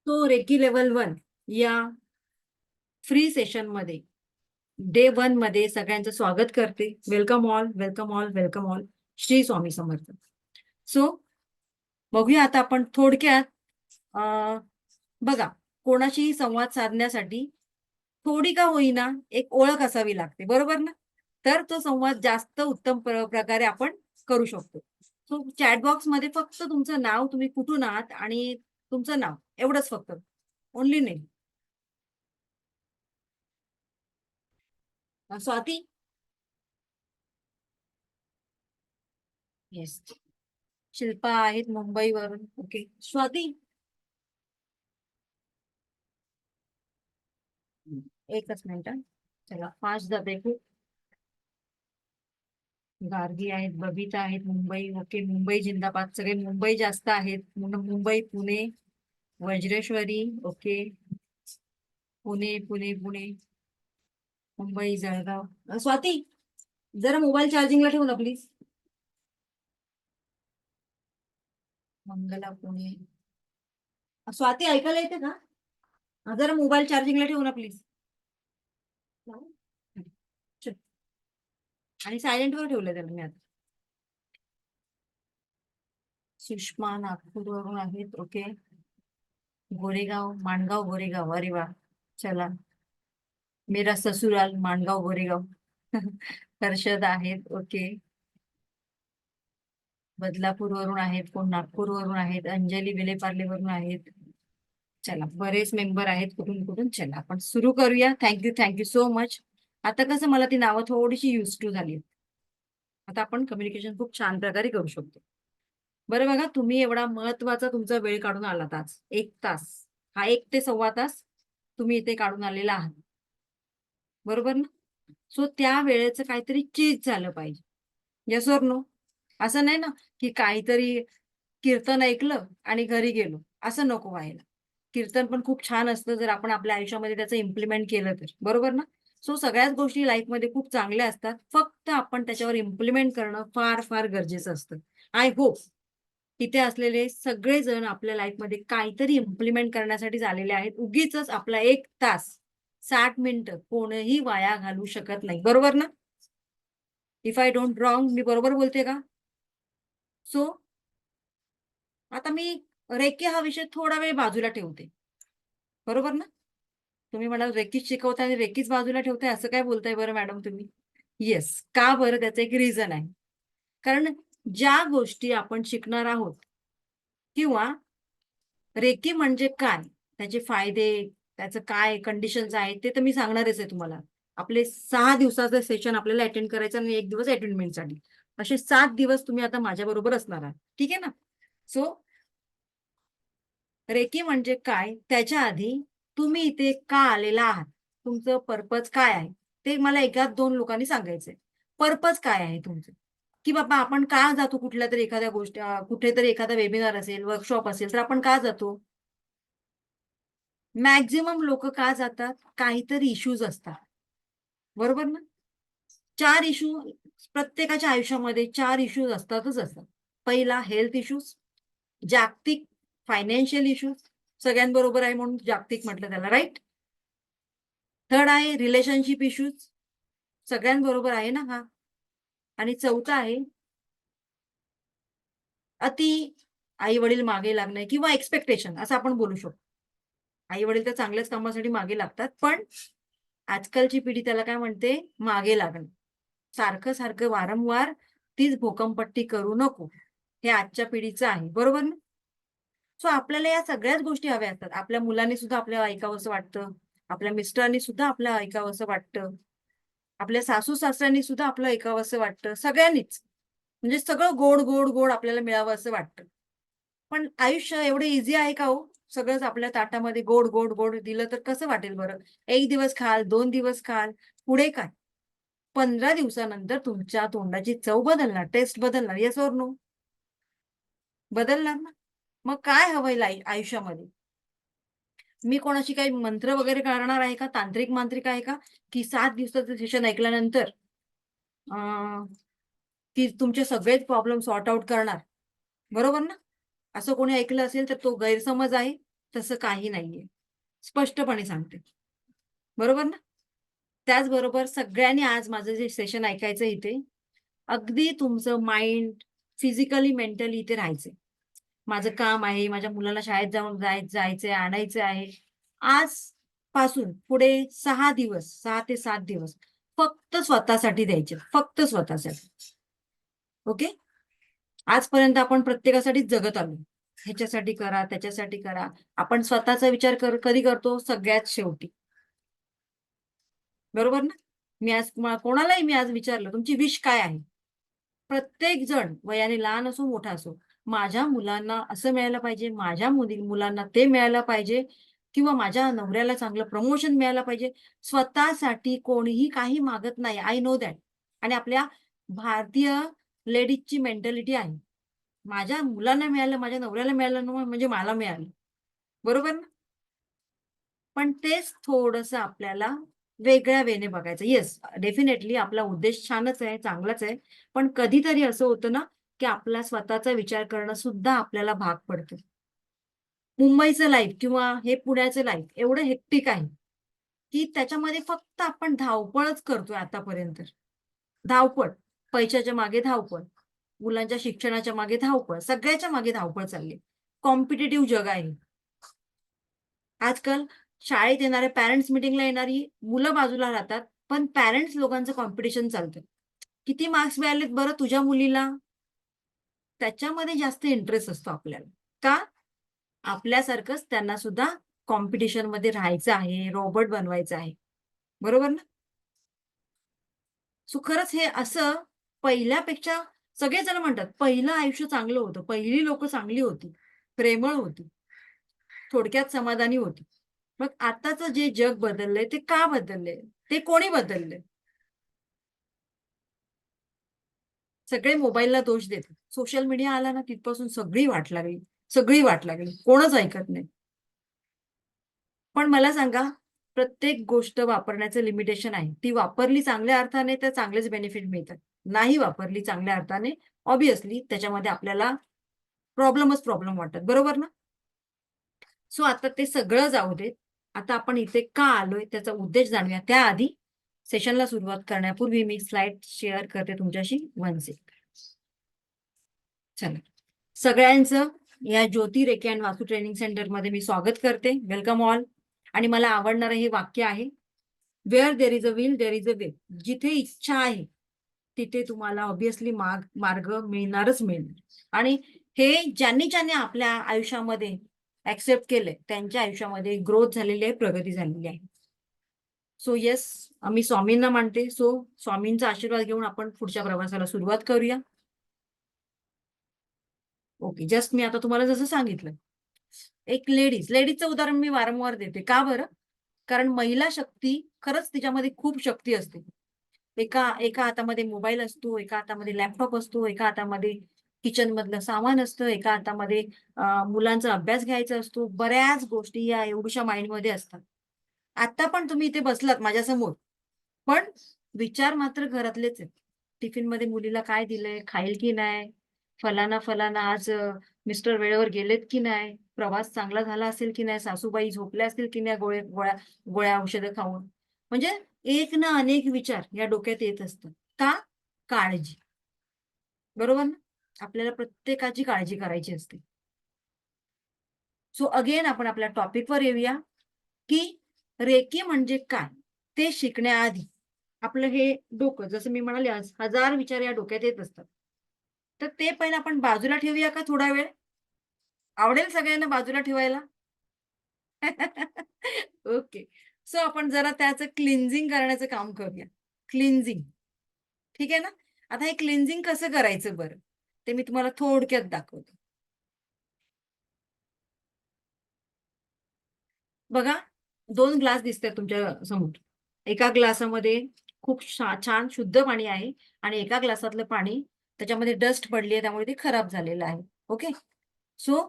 तो recce level 1 या free session मध्ये डे 1 मध्ये सगळ्यांचं स्वागत करते. Welcome all, welcome all, welcome all. Shri Swami Samarth. So बघूया आता आपण थोडक्यात बघा, कोणाशीही संवाद साधण्यासाठी थोडी का होईना एक ओळख असावी लागते, बरोबर ना? तर तो संवाद जास्त उत्तम प्रकारे आपण करू शकतो. सो चॅट बॉक्स मध्ये फक्त तुमचं नाव, तुम्ही कुठून आहात आणि तुमचं नाव एवढंच फक्त, only name. Swati. Yes. Shilpa आहेत मुंबईवरून. ओके स्वाती. एकच मिनिट. चला 5 डबे खूप. गार्गी आहेत, बबिता आहेत मुंबई. ओके मुंबई जिंदाबाद. सगळे मुंबई जास्त आहेत. मुंबई, पुणे, वज्रेश्वरी. ओके पुणे पुणे पुणे, मुंबई, जळगाव. स्वाती, जरा मोबाईल चार्जिंगला ठेवू ना प्लीज. मंगला, पुणे. स्वाती ऐकायला येते का? जरा मोबाईल चार्जिंगला ठेवू ना प्लीज. आणि सायलेंट वर ठेवलं त्याला मी आता. सुषमा नागपूरवरून आहेत. ओके. गोरेगाव, माणगाव, गोरेगाव. अरे वा. चला. मेरा ससुराल माणगाव गोरेगाव. हर्षद आहेत. ओके. बदलापूरवरून आहेत, कोण नागपूरवरून आहेत, अंजली विलेपार्लेवरून आहेत. चला बरेच मेंबर आहेत कुठून कुठून. चला आपण सुरू करूया. Thank you, thank you so much. आता कसं मला ती नावं थोडीशी युज टू झाली. आता आपण कम्युनिकेशन खूप छान प्रकारे करू शकतो. बरं बघा, तुम्ही एवढा महत्वाचा तुमचा वेळ काढून आलात आज. 1 तास, हा 1 ते 1.25 तास तुम्ही इथे काढून आलेला आहात, बरोबर ना? सो त्या वेळेचं काहीतरी चीज झालं पाहिजे. Yes or no? असं नाही ना की काहीतरी कीर्तन ऐकलं आणि घरी गेलो, असं नको व्हायला. कीर्तन पण खूप छान असतं जर आपण आपल्या आयुष्यामध्ये त्याचं इम्प्लिमेंट केलं तर, बरोबर ना? सो सगळ्याच गोष्टी लाईफमध्ये खूप चांगल्या असतात, फक्त आपण त्याच्यावर इम्प्लिमेंट करणं फार फार गरजेचं असतं. आय होप इथे असलेले सगळेजण आपल्या लाईफमध्ये काहीतरी इम्प्लिमेंट करण्यासाठी झालेले आहेत. उगीच आपला 1 तास 60 मिनिटं कोणीही वाया घालू शकत नाही, बरोबर ना? इफ आय डोंट रॉंग, मी बरोबर बोलते का? सो आता मी रेकी हा विषय थोडा वेळ बाजूला ठेवते, बरोबर ना? तुम्ही म्हणाल रेकीच शिकवताय आणि रेकीच बाजूला ठेवताय, असं काय बोलताय बरं मॅडम तुम्ही? येस. का बरं? त्याचं एक रिझन आहे. कारण ज्या गोष्टी आपण शिकणार आहोत किंवा रेकी म्हणजे काय, त्याचे फायदे, त्याचं काय कंडिशन्स आहेत ते तर मी सांगणारच आहे तुम्हाला. आपले 6 दिवसाचं सेशन आपल्याला अटेंड करायचं आणि 1 दिवस अटेंडमेंटसाठी, असे 7 दिवस तुम्ही आता माझ्या बरोबर असणार आहात. ठीक आहे ना? सो रेकी म्हणजे काय, त्याच्या आधी तुम्ही इथे का आलेला आहात, तुमचं पर्पज काय आहे, ते मला एकाच 2 लोकांनी सांगायचंय. पर्पज काय आहे तुमचं? की बाबा आपण का जातो कुठल्या तरी एखाद्या गोष्टी, कुठेतरी एखादा वेबिनार असेल, वर्कशॉप असेल, तर आपण का जातो? मॅक्झिमम लोक का जातात? काहीतरी इश्यूज असतात, बरोबर ना? 4 इश्यू प्रत्येकाच्या आयुष्यामध्ये, 4 इश्यूज असतातच असतात. पहिला हेल्थ इश्यूज, जागतिक फायनान्शियल इश्यूज, सगळ्यांबरोबर आहे म्हणून जागतिक म्हटलं त्याला, राईट? थर्ड आहे रिलेशनशिप इश्यूज, सगळ्यांबरोबर आहे ना हा. आणि चौथा आहे अति आई वडील मागे लागणे किंवा एक्सपेक्टेशन, असं आपण बोलू शकतो. आई वडील तर चांगल्याच कामासाठी मागे लागतात, पण आजकालची पिढी त्याला काय म्हणते? मागे लागणं. सारखं सारखं वारंवार तीच भोकमपट्टी करू नको, हे आजच्या पिढीचं आहे, बरोबर ना? सो आपल्याला या सगळ्याच गोष्टी हव्या असतात. आपल्या मुलांनी सुद्धा आपल्याला ऐकावंसं वाटतं, आपल्या मिस्टरांनी सुद्धा आपल्याला ऐकावंसं वाटतं, आपल्या सासू सासऱ्यांनी सुद्धा आपलं ऐकावंसं वाटतं, सगळ्यांनीच. म्हणजे सगळं गोड गोड गोड आपल्याला मिळावं असं वाटतं. पण आयुष्य एवढं इझी आहे का हो? सगळंच आपल्या ताटामध्ये गोड गोड गोड दिलं तर कसं वाटेल बरं? 1 दिवस खाल, 2 दिवस खाल, पुढे काय? 15 दिवसानंतर तुमच्या तोंडाची चव बदलणार, टेस्ट बदलणार. Yes or no? बदलणार ना? मग काय हवंय आयुष्यामध्ये? मी कोणाशी काही मंत्र वगैरे करणार आहे का? तांत्रिक मांत्रिक आहे का? की 7 दिवसाचं सेशन ऐकल्यानंतर की तुमचे सगळेच प्रॉब्लेम सॉर्ट आउट करणार, बरोबर ना? असं कोणी ऐकलं असेल तर तो गैरसमज आहे. तसं काही नाहीये, स्पष्टपणे सांगते. बरोबर ना? त्याचबरोबर सगळ्यांनी आज माझं जे सेशन ऐकायचं इथे, अगदी तुमचं माइंड फिजिकली, मेंटली इथे राहायचंय. माझं काम आहे, माझ्या मुलाला शाळेत जाऊन जायचंय, आणायचं आहे. आजपासून पुढे 6 दिवस, 6 ते 7 दिवस फक्त स्वतःसाठी द्यायचे, फक्त स्वतःसाठी. ओके? आजपर्यंत आपण प्रत्येकासाठीच जगत आलो. ह्याच्यासाठी करा, त्याच्यासाठी करा. आपण स्वतःचा विचार कधी करतो? सगळ्यात शेवटी. बरोबर ना? मी आज कोणालाही मी आज विचारलं, तुमची विश काय आहे? प्रत्येक जण वयाने लहान असो, मोठा असो, माझ्या मुलांना असं मिळायला पाहिजे, माझ्या मुलांना ते मिळायला पाहिजे किंवा माझ्या नवऱ्याला चांगलं प्रमोशन मिळायला पाहिजे. स्वतःसाठी कोणीही काही मागत नाही. I know that. आणि आपल्या भारतीय लेडीजची मेंटॅलिटी आहे. माझ्या मुलांना मिळालं, माझ्या नवऱ्याला मिळालं ना म्हणजे मला मिळालं. बरोबर ना? पण तेच थोडंसं आपल्याला वेगळ्या वेने बघायचं. येस, डेफिनेटली आपला उद्देश छानच आहे, चांगलाच आहे. पण कधीतरी असं होतं ना, की आपला स्वतःचा विचार करणं सुद्धा आपल्याला भाग पडतं. मुंबईचं लाईफ किंवा हे पुण्याचं लाईफ एवढं हेक्टिक आहे, की त्याच्यामध्ये फक्त आपण धावपळच करतोय आतापर्यंत. धावपळ, पैशाच्या मागे धावपळ, मुलांच्या शिक्षणाच्या मागे धावपळ, सगळ्याच्या मागे धावपळ चालली. कॉम्पिटिटिव्ह जग आहे. आजकाल शाळेत येणाऱ्या पॅरेंट्स मीटिंगला येणारी मुलं बाजूला राहतात, पण पॅरेंट्स लोकांचं कॉम्पिटिशन चालतं. किती मार्क्स मिळालेत बरं तुझ्या मुलीला? त्याच्यामध्ये जास्त इंटरेस्ट असतो आपल्याला. का? आपल्यासारखंच त्यांना सुद्धा कॉम्पिटिशनमध्ये राहायचं आहे, रॉबोट बनवायचं आहे. बरोबर ना? सो खरंच हे असं पहिल्यापेक्षा सगळेजण म्हणतात, पहिलं आयुष्य चांगलं होतं. पहिली लोकं चांगली होती, प्रेमळ होती, थोडक्यात समाधानी होती. मग आताचं जे जग बदललंय ते का बदललंय? ते कोणी बदललंय? सगळे मोबाईलला दोष देतात. सोशल मीडिया आला ना तिथपासून सगळी वाट लागली. सगळी वाट लागली. कोणच ऐकत नाही. पण मला सांगा, प्रत्येक गोष्ट वापरण्याचं लिमिटेशन आहे. ती वापरली चांगल्या अर्थाने तर चांगलेच बेनिफिट मिळतात. नाही वापरली चांगल्या अर्थाने, ऑब्व्हियसली त्याच्यामध्ये आपल्याला प्रॉब्लेमच प्रॉब्लेम वाटतात. बरोबर ना? सो आता ते सगळं जाऊ देत. आता आपण इथे का आलोय त्याचा उद्देश जाणूया. त्याआधी सेशनला सुरुवात करण्यापूर्वी मी स्लाइड शेअर करते तुमच्याशी 1 सेकंड. चला. सगळ्यांचं या ज्योती रेखे अँड वास्तू ट्रेनिंग सेंटरमध्ये मी स्वागत करते. Welcome all. आणि मला आवडणारं हे वाक्य आहे, where there is a will there is a way. जिथे इच्छा आहे, तिथे तुम्हाला ऑब्व्हियसली मार्ग मिळणारच मिळणार. आणि हे ज्यांनी आपल्या आयुष्यामध्ये ऍक्सेप्ट केलंय, त्यांच्या आयुष्यामध्ये ग्रोथ झालेली आहे, प्रगती झालेली आहे. सो येस, आम्ही स्वामींना मानते. सो स्वामींचा आशीर्वाद घेऊन आपण पुढच्या प्रवासाला सुरुवात करूया. ओके, जस्ट मी आता तुम्हाला जसं सांगितलं, एक लेडीजचं उदाहरण मी वारंवार देते. का बरं? कारण महिला शक्ती खरंच तिच्यामध्ये खूप शक्ती असते. एका एका हातामध्ये मोबाईल असतो, एका हातामध्ये लॅपटॉप असतो, एका हातामध्ये किचन मधलं सामान असतं, एका हातामध्ये मुलांचा अभ्यास घ्यायचा असतो. बऱ्याच गोष्टी या एवढ्याशा माइंडमध्ये असतात. आता पण तुम्ही इथे बसलात माझ्यासमोर, पण विचार मात्र घरातलेच आहेत. टिफिनमध्ये मुलीला काय दिलंय, खाईल की नाही? फलाना आज मिस्टर वेळेवर गेलेत की नाही? प्रवास चांगला झाला असेल की नाही? सासूबाई झोपल्या असतील की नाही गोळ्या औषधं खाऊन? म्हणजे एक ना अनेक विचार या डोक्यात येत असतात. का? काळजी. बरोबर ना? आपल्याला प्रत्येकाची काळजी करायची असते. सो अगेन आपण आपल्या टॉपिकवर येऊया, की रेकी म्हणजे काय? ते शिकण्याआधी आपलं हे डोकं जसं मी म्हणाले हजार विचार या डोक्यात येत असतात. तर ते पहिलं आपण बाजूला ठेवूया का थोडा वेळ? आवडेल सगळ्यांना बाजूला ठेवायला? ओके. सो आपण जरा त्याचं क्लिन्झिंग करण्याचं काम करूया. क्लिन्झिंग. ठीक आहे ना? आता हे क्लिन्झिंग कसं करायचं बरं? ते मी तुम्हाला थोडक्यात दाखवते. बघा, 2 ग्लास दिसतायत तुमच्या समोर. एका ग्लासामध्ये खूप छान शुद्ध पाणी आहे आणि एका ग्लासातलं पाणी त्याच्यामध्ये डस्ट पडली आहे, त्यामुळे ते खराब झालेलं आहे. ओके. सो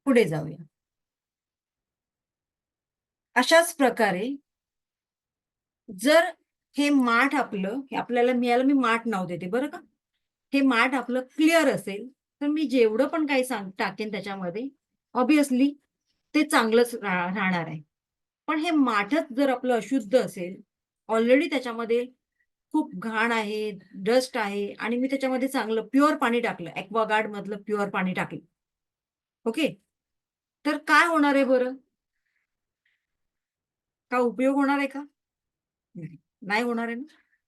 पुढे जाऊया. अशाच प्रकारे जर हे माठ आपलं, हे आपल्याला याला मी माठ नाव देते बरं का. हे माठ आपलं क्लिअर असेल, तर मी जेवढं पण काही टाकेन त्याच्यामध्ये, ऑब्व्हियसली ते चांगलंच राहणार आहे. पण हे माठच जर आपलं अशुद्ध असेल, ऑलरेडी त्याच्यामध्ये खूप घाण आहे, डस्ट आहे आणि मी त्याच्यामध्ये चांगलं प्युअर पाणी टाकलं, ॲक्वागार्ड मधलं प्युअर पाणी टाकलं. ओके. तर काय होणार आहे बरं? का उपयोग होणार आहे का? नाही, नाही होणार आहे ना.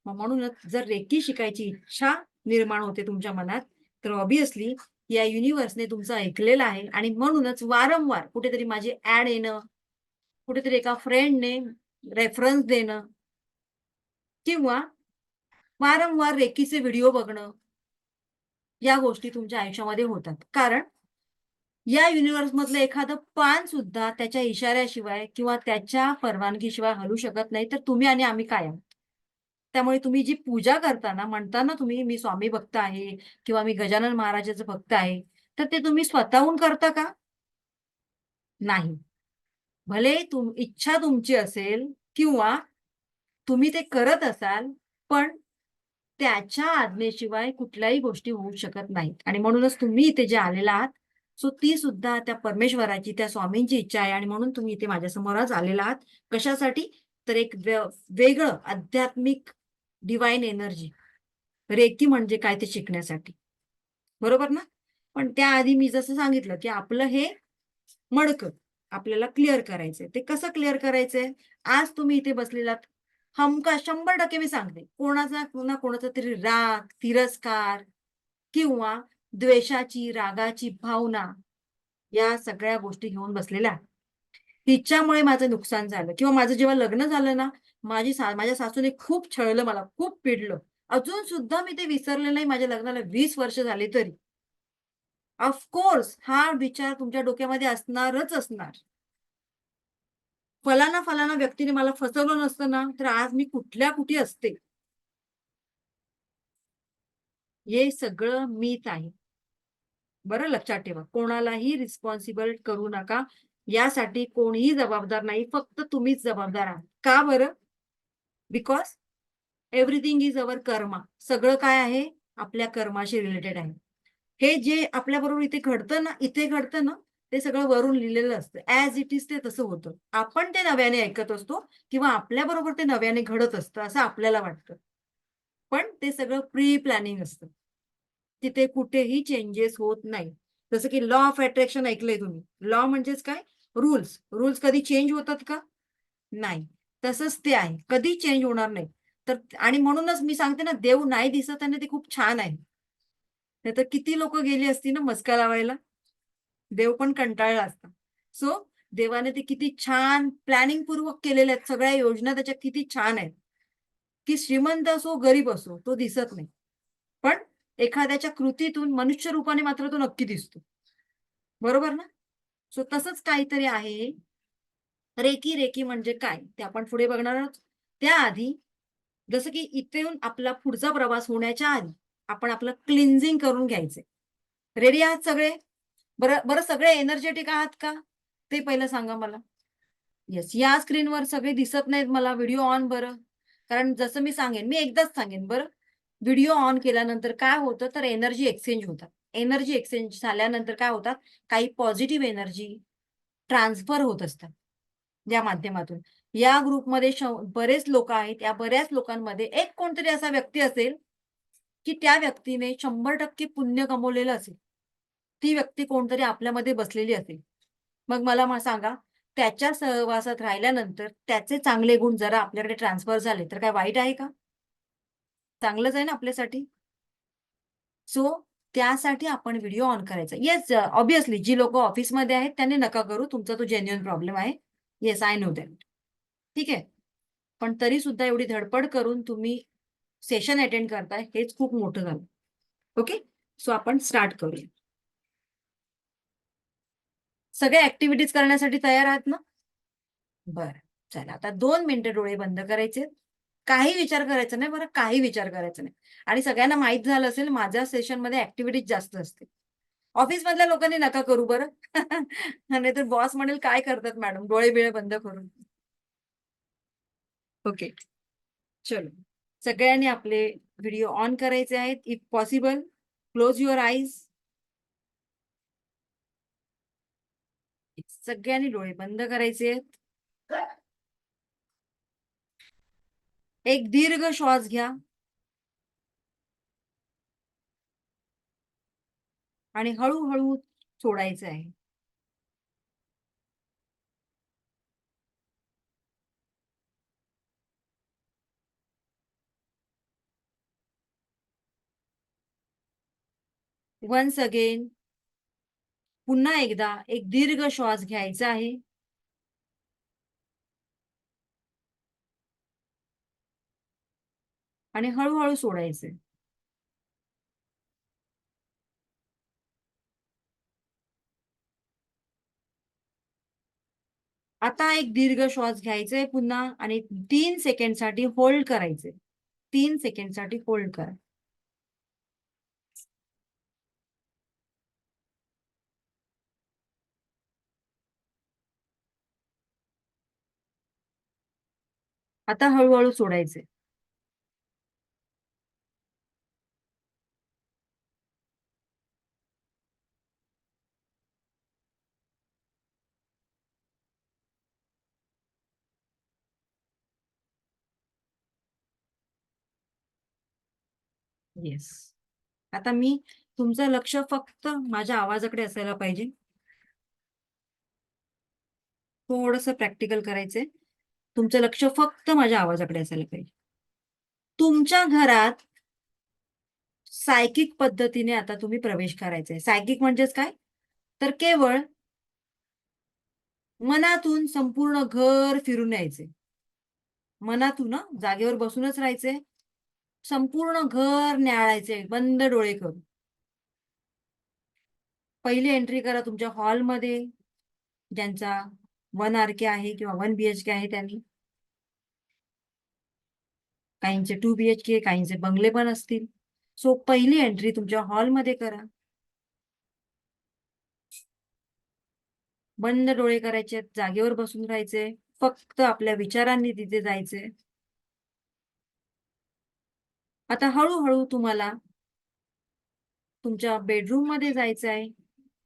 मग म्हणूनच जर रेकी शिकायची इच्छा निर्माण होते तुमच्या मनात, तर ऑब्व्हियसली या युनिव्हर्सने तुमचं ऐकलेलं आहे आणि म्हणूनच वारंवार कुठेतरी माझी ॲड येणं, कुठेतरी एका फ्रेंडने रेफरन्स देणं किंवा वारंवार रेकीचे व्हिडिओ बघणं, या गोष्टी तुमच्या आयुष्यामध्ये होतात. कारण या युनिव्हर्समधलं एखादं पान सुद्धा त्याच्या इशाऱ्याशिवाय किंवा त्याच्या परवानगीशिवाय हलू शकत नाही, तर तुम्ही आणि आम्ही काय आहोत? त्यामुळे तुम्ही जी पूजा करताना म्हणता ना तुम्ही, मी स्वामी भक्त आहे किंवा मी गजानन महाराजाचं भक्त आहे, तर ते तुम्ही स्वतःहून करता का? नाही. भले इच्छा तुमची असेल किंवा तुम्ही ते करत असाल, पण त्याच्या आज्ञेशिवाय कुठल्याही गोष्टी होऊ शकत नाहीत आणि म्हणूनच तुम्ही इथे जे आलेला आहात, सो ती सुद्धा त्या परमेश्वराची, त्या स्वामींची इच्छा आहे आणि म्हणून तुम्ही इथे माझ्यासमोर आज आलेला आहात. कशासाठी? तर एक वेगळं आध्यात्मिक डिव्हाइन एनर्जी, रेकी म्हणजे काय ते शिकण्यासाठी. बरोबर ना? पण त्याआधी मी जसं सांगितलं, की आपलं हे मडकं आपल्याला क्लिअर करायचंय. ते कसं क्लिअर करायचंय? आज तुम्ही इथे बसलेलात, हमखास 100% मी सांगते, कोणाचा पुन्हा कोणाचा तरी राग, तिरस्कार किंवा द्वेषाची, रागाची भावना या सगळ्या गोष्टी घेऊन बसलेल्या आहे. तिच्यामुळे माझं नुकसान झालं किंवा माझं जेव्हा लग्न झालं ना, माझ्या सासूने खूप छळलं मला, खूप पिडलं. अजून सुद्धा मी ते विसरले नाही माझ्या लग्नाला 20 वर्ष झाली तरी. ऑफकोर्स हा विचार तुमच्या डोक्यामध्ये असणारच असणार. फलाना व्यक्तीने मला फसवलं नसतं ना, तर आज मी कुठल्या कुठे असते. हे सगळं मीच आहे. बरं लक्षात ठेवा. कोणालाही रिस्पॉन्सिबल करू नका. यासाठी कोणीही जबाबदार नाही. फक्त तुम्हीच जबाबदार आहात. का बरं? बिकॉज एव्हरीथिंग इज अवर कर्मा. सगळं काय आहे? आपल्या कर्माशी रिलेटेड आहे. हे जे आपल्याबरोबर इथे घडतं ना, इथे घडतं ना, ते सगळं वरून लिहिलेलं असतं. ॲज इट इज ते तसं होतं. आपण ते नव्याने ऐकत असतो किंवा आपल्याबरोबर ते नव्याने घडत असतं, असं आपल्याला वाटतं. पण ते सगळं प्री प्लॅनिंग असतं. तिथे कुठेही चेंजेस होत नाही. जसं की लॉ ऑफ अट्रॅक्शन ऐकलंय तुम्ही. लॉ म्हणजेच काय? रूल्स. रूल्स कधी चेंज होतात का? नाही. तसंच ते आहे. कधी चेंज होणार नाही. तर आणि म्हणूनच मी सांगते ना, देव नाही दिसत आणि ते खूप छान आहे. नाहीतर किती लोकं गेली असती ना मस्का लावायला. देव पण कंटाळला असता. सो देवाने ते किती छान प्लॅनिंगपूर्वक केलेल्या आहेत. सगळ्या योजना त्याच्या किती छान आहेत, की श्रीमंत असो, गरीब असो, तो दिसत नाही. पण एखाद्याच्या कृतीतून मनुष्य रूपाने मात्र तो नक्की दिसतो. बरोबर ना? सो तसंच काहीतरी आहे. रेकी म्हणजे काय? ते आपण पुढे बघणार आहोत. त्याआधी जसं की इथे येऊन आपला पुढचा प्रवास होण्याच्या आधी आपण आपलं क्लिन्झिंग करून घ्यायचंय. रेडी आहात सगळे? बरं बरं सगळे एनर्जेटिक आहात का? ते पहिलं सांगा मला. येस. या स्क्रीनवर सगळे दिसत नाहीत मला. व्हिडिओ ऑन बरं. कारण जसं मी सांगेन, मी एकदाच सांगेन बरं. व्हिडिओ ऑन केल्यानंतर काय होतं, तर एनर्जी एक्सचेंज होतात. एनर्जी एक्सचेंज झाल्यानंतर काय होतात, काही पॉझिटिव्ह एनर्जी ट्रान्सफर होत असतात या माध्यमातून. या ग्रुपमध्ये बरेच लोकं आहेत. या बऱ्याच लोकांमध्ये एक कोणतरी असा व्यक्ती असेल, की त्या व्यक्तीने 100% पुण्य कमवलेलं असेल. ती व्यक्ती कोणतरी आपल्यामध्ये बसलेली असेल. मग मला सांगा, त्याच्या सहवासात राहिल्यानंतर त्याचे चांगले गुण जरा आपल्याकडे ट्रान्सफर झाले, तर काय वाईट आहे का? चांगलंच आहे ना आपल्यासाठी. सो त्यासाठी आपण व्हिडिओ ऑन करायचा. येस, ऑब्व्हियसली जी लोकं ऑफिसमध्ये आहेत त्यांनी नका करू. तुमचा तो जेन्युइन प्रॉब्लेम आहे. Yes, I know that. ठीक आहे. पण तरी सुद्धा एवढी धडपड करून तुम्ही सेशन अटेंड करताय हेच खूप मोठं झालं. ओके. सो आपण स्टार्ट करूया. सगळे ॲक्टिव्हिटीज करण्यासाठी तयार आहात ना? बरं. चला आता 2 मिनिटं डोळे बंद करायचे. काही विचार करायचा नाही बरं, काही विचार करायचा नाही. आणि सगळ्यांना माहीत झालं असेल माझ्या सेशनमध्ये ॲक्टिव्हिटीज जास्त असते. ऑफिसमधल्या लोकांनी नका करू बरं. नाहीतर बॉस म्हणेल, "काय करतात मॅडम डोळे-बिळे बंद करून." ओके. चलो. सगळ्यांनी आपले व्हिडिओ ऑन करायचे आहेत. If possible close your eyes. सगळ्यांनी डोळे बंद करायचे. एक दीर्घ श्वास घ्या आणि हळूहळू सोडायचं आहे. वन्स अगेन, पुन्हा एकदा एक दीर्घ श्वास घ्यायचा आहे आणि हळूहळू सोडायचे. आता एक दीर्घ श्वास घ्यायचे पुन्हा आणि 3 सेकंडसाठी होल्ड करायचे. 3 सेकंडसाठी होल्ड करा. आता हळूहळू सोडायचे. येस. आता मी तुमचं लक्ष फक्त माझ्या आवाजाकडे असायला पाहिजे. थोडंसं प्रॅक्टिकल करायचंय. तुमचं लक्ष फक्त माझ्या आवाजाकडे असायला पाहिजे. तुमच्या घरात सायकिक पद्धतीने आता तुम्ही प्रवेश करायचे. सायकिक म्हणजेच काय? तर केवळ मनातून संपूर्ण घर फिरून यायचे. मनातून ना, जागेवर बसूनच राहायचे. संपूर्ण घर न्याहाळायचे बंद डोळे करून. पहिली एंट्री करा तुमच्या हॉलमध्ये, ज्यांचा 1 RK आहे किंवा 1 BHK आहे त्यांनी. काहींचे 2 BHK, काहींचे बंगले पण असतील. सो पहिली एंट्री तुमच्या हॉलमध्ये करा. बंद डोळे करायचे, जागेवर बसून राहायचे, फक्त आपल्या विचारांनी तिथे जायचे. आता हळूहळू तुम्हाला तुमच्या बेडरूम मध्ये जायचं आहे.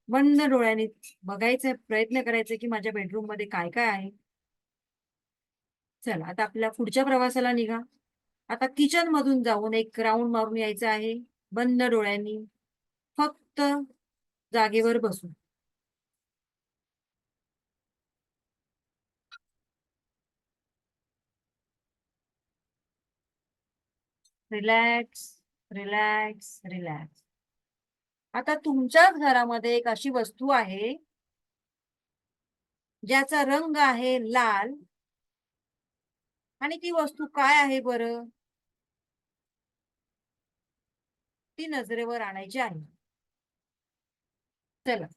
बंद डोळ्यांनी बघायचा प्रयत्न करायचा की माझ्या बेडरूम मध्ये काय काय आहे. चला आता आपल्या पुढच्या प्रवासाला निघा. आता किचन मधून जाऊन एक राऊंड मारून यायचं आहे बंद डोळ्यांनी, फक्त जागेवर बसून. Relax, relax, relax. आता तुमच्याच घरामध्ये एक अशी वस्तू आहे ज्याचा रंग आहे लाल, आणि ती वस्तू काय आहे बरं? ती नजरेवर आणायची आहे. चला.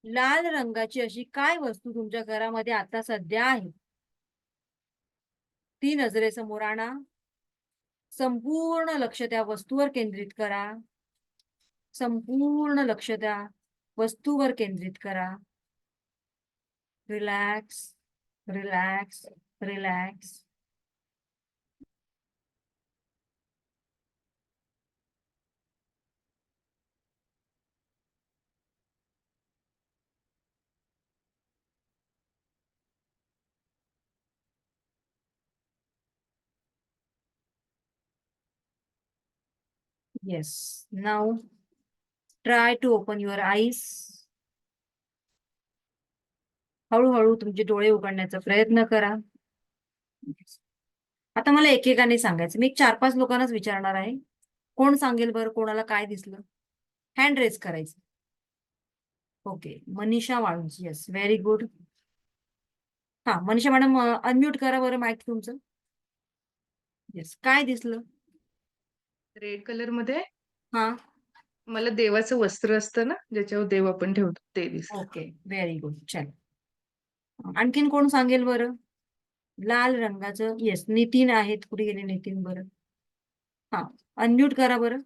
लाल रंगाची अशी काय वस्तू तुमच्या घरामध्ये आता सध्या आहे? ती नजरेसमोर आणा. संपूर्ण लक्ष त्या वस्तूवर केंद्रित करा. संपूर्ण लक्ष त्या वस्तूवर केंद्रित करा. Relax, relax, relax. Yes. Now try to open your eyes. हळूहळू तुमचे डोळे उघडण्याचा प्रयत्न करा. आता मला एकेकाने सांगायचं. मी 4-5 लोकांनाच विचारणार आहे. कोण सांगेल बरं कोणाला काय दिसलं? हँड रेज करायचं. Okay, Manisha Walunj. Yes, very good. हा, मनीषा मॅडम अनम्यूट करा बरं माईक तुमचं. येस, काय दिसलं? रेड कलर मध्ये हा, मला देवाचं वस्त्र असतं ना, ज्याच्यावर देव आपण ठेवतो, ते दिसलं. Okay, very good. चल, आणखीन कोण सांगेल बरं? लाल रंगाचं. येस, नितीन आहेत. कुठे गेले नितीन? बरं, हा, अनम्यूट करा बरं.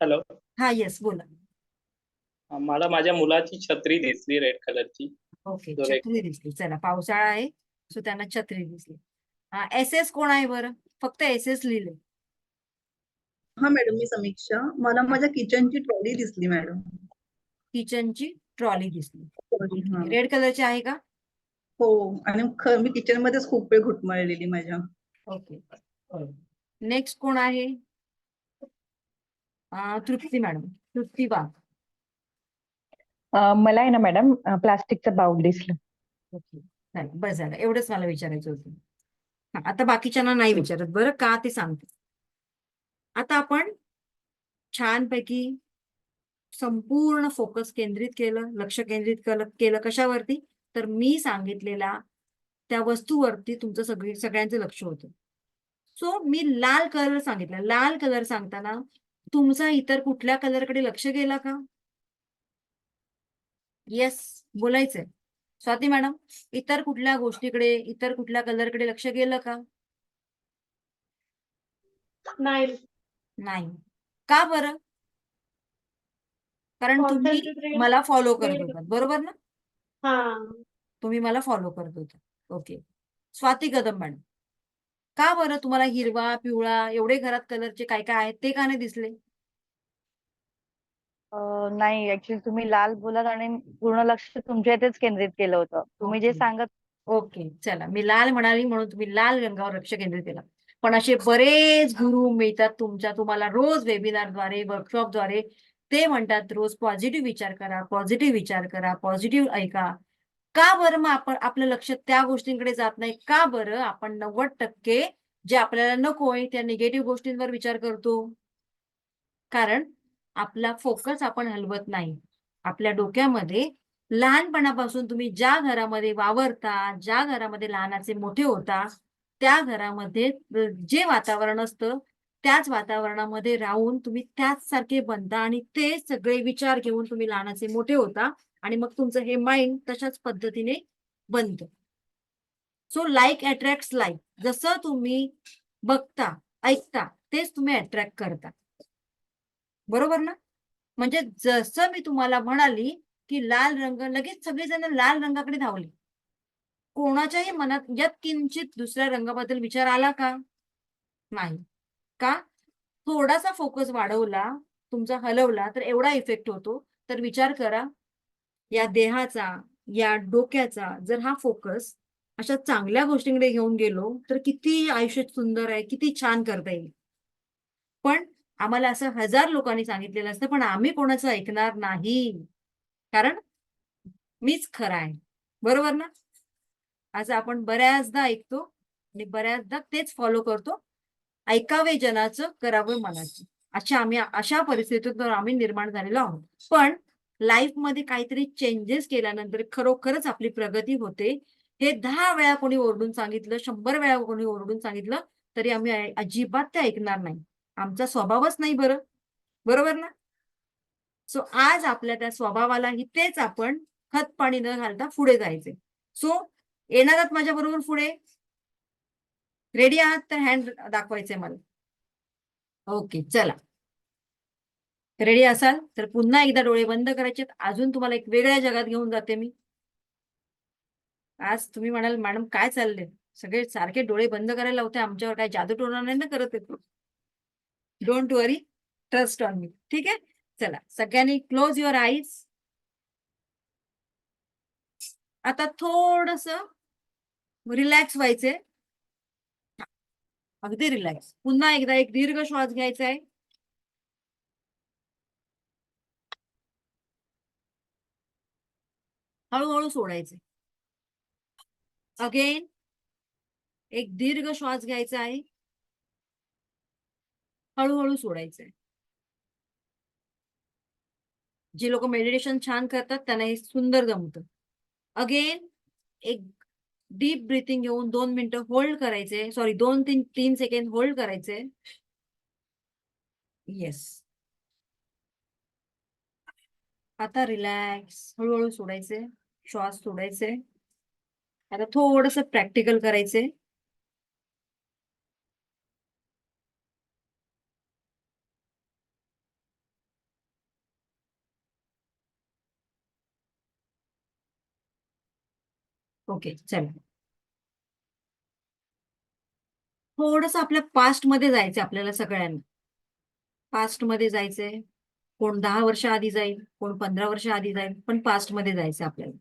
हॅलो. हा, येस, बोला. मला माझ्या मुलाची छत्री दिसली रेड कलरची. ओके, छत्री दिसली. चला, पावसाळा आहे सो त्यांना छत्री दिसली. एस एस कोण आहे बरं? फक्त एस एस लिहिले. हा मॅडम, मी समीक्षा. मला माझ्या किचनची ट्रॉली दिसली मॅडम. किचनची ट्रॉली दिसली. हा. रेड कलरची आहे का? हो, आणि मी किचन मध्येच खूप वेळ घुटमळलेली माझ्या. ओके. नेक्स्ट कोण आहे? तृप्ती मॅडम. तृप्ती बा. मला आहे ना मॅडम प्लास्टिकचं बाउल दिसलं. ओके, चालेल, बस झालं. एवढंच मला विचारायचं होतं. आता बाकीच्यांना नाही विचारत बरं, का ते सांगते. आता आपण छानपैकी संपूर्ण फोकस केंद्रित केलं, लक्ष केंद्रित केलं कशावरती? तर मी सांगितलेल्या त्या वस्तूवरती तुमचं सगळ्यांचं लक्ष होतं. सो मी लाल कलर सांगितला. लाल कलर सांगताना तुमचा इतर कुठल्या कलरकडे लक्ष गेला का? येस, बोलायचंय. स्वाती मॅडम, इतर कुठल्या गोष्टीकडे, इतर कुठल्या कलरकडे लक्ष गेलं का? नाही. का बरं? कारण तुम्ही मला फॉलो करत होतात, बरोबर ना? तुम्ही मला फॉलो करत होता. ओके. स्वाती कदम मॅडम, का बरं तुम्हाला हिरवा, पिवळा एवढे घरात कलरचे काय काय आहेत ते का नाही दिसले? नाही, ऍक्च्युली तुम्ही लाल बोलत आणि पूर्ण लक्ष तुमच्या इथेच केंद्रित केलं होतं. तुम्ही जे ओके. सांगत. ओके, चला, मी लाल म्हणाली म्हणून तुम्ही लाल रंगावर लक्ष केंद्रित केलं. पण असे बरेच गुरु मिळतात तुम्हाला रोज वेबिनारद्वारे, वर्कशॉपद्वारे. ते म्हणतात रोज पॉझिटिव्ह विचार करा, पॉझिटिव्ह विचार करा, पॉझिटिव्ह ऐका. का बरं मग आपण आपलं लक्ष त्या गोष्टींकडे जात नाही? का बरं आपण 90% जे आपल्याला नकोय त्या निगेटिव्ह गोष्टींवर विचार करतो? कारण आपला फोकस आपण हलवत नाही. आपल्या डोक्यामध्ये लहानपणापासून तुम्ही ज्या घरामध्ये वावरता, ज्या घरामध्ये लहानाचे मोठे होता, त्या घरामध्ये जे वातावरण असतं त्याच वातावरणामध्ये राहून तुम्ही त्याच सारखे बनता आणि ते सगळे विचार घेऊन तुम्ही लहानाचे मोठे होता आणि मग तुमचं हे माइंड तशाच पद्धतीने बनतं. So like attract like. जसं तुम्ही बघता, ऐकता, तेच तुम्ही अट्रॅक्ट करता. बरोबर ना? म्हणजे जसं मी तुम्हाला म्हणाली की लाल रंग, लगेच सगळेजण लाल रंगाकडे धावले. कोणाच्याही मनात यात किंचित दुसऱ्या रंगाबद्दल विचार आला का? नाही. का? थोडासा फोकस वाढवला, तुमचा हलवला तर एवढा इफेक्ट होतो. तर विचार करा, या देहाचा, या डोक्याचा जर हा फोकस अशा चांगल्या गोष्टींकडे घेऊन गेलो तर किती आयुष्य सुंदर आहे, किती छान करता येईल. पण आम्हाला असं 1000 लोकांनी सांगितलेलं असतं, पण आम्ही कोणाचं ऐकणार नाही. कारण मीच खरा आहे. बरोबर ना? असं आपण बऱ्याचदा ऐकतो आणि बऱ्याचदा तेच फॉलो करतो. ऐकावे जनाचं, करावं मनाचं. अशा परिस्थितीतून आम्ही निर्माण झालेलो आहोत. पण लाईफमध्ये काहीतरी चेंजेस केल्यानंतर खरोखरच आपली प्रगती होते. हे 10 वेळा कोणी ओरडून सांगितलं, 100 वेळा कोणी ओरडून सांगितलं, तरी आम्ही अजिबात ते ऐकणार नाही. आमचा स्वभावच नाही बरं. बरोबर ना? सो आज आपल्या त्या स्वभावालाही तेच आपण खतपाणी न घालता पुढे जायचे. सो येणार आहात माझ्या बरोबर पुढे? रेडी आहात तर हँड दाखवायचे मला. ओके, चला. रेडी असाल तर पुन्हा एकदा डोळे बंद करायचे. अजून तुम्हाला एक वेगळ्या जगात घेऊन जाते मी. आज तुम्ही म्हणाल, मॅडम काय चाललंय? सगळे सारखे डोळे बंद करायला लावते, आमच्यावर काय जादू टोना नाही ना करत येतो. Don't worry, trust on me. ठीक आहे, चला सगळ्यांनी क्लोज युअर आईज. आता थोडस रिलॅक्स व्हायचे. अगदी रिलॅक्स. पुन्हा एकदा एक दीर्घ श्वास घ्यायचा आहे. हळूहळू सोडायचे. अगेन एक दीर्घ श्वास घ्यायचा आहे. हळूहळू सोडायचंय. जे लोक मेडिटेशन छान करतात त्यांना हे सुंदर जमतं. अगेन एक डीप ब्रीथिंग घेऊन 2 मिनिटं होल्ड करायचे. सॉरी, 2-3 सेकंड होल्ड करायचे. येस. आता रिलॅक्स, हळूहळू सोडायचे. श्वास सोडायचे. आता थोडस प्रॅक्टिकल करायचे. ओके, चला. थोडस आपल्या पास्ट मध्ये जायचंय आपल्याला सगळ्यांना. पास्ट मध्ये जायचंय. कोण 10 वर्ष आधी जाईल, कोण 15 वर्ष आधी जाईल, पण पास्ट मध्ये जायचंय आपल्याला.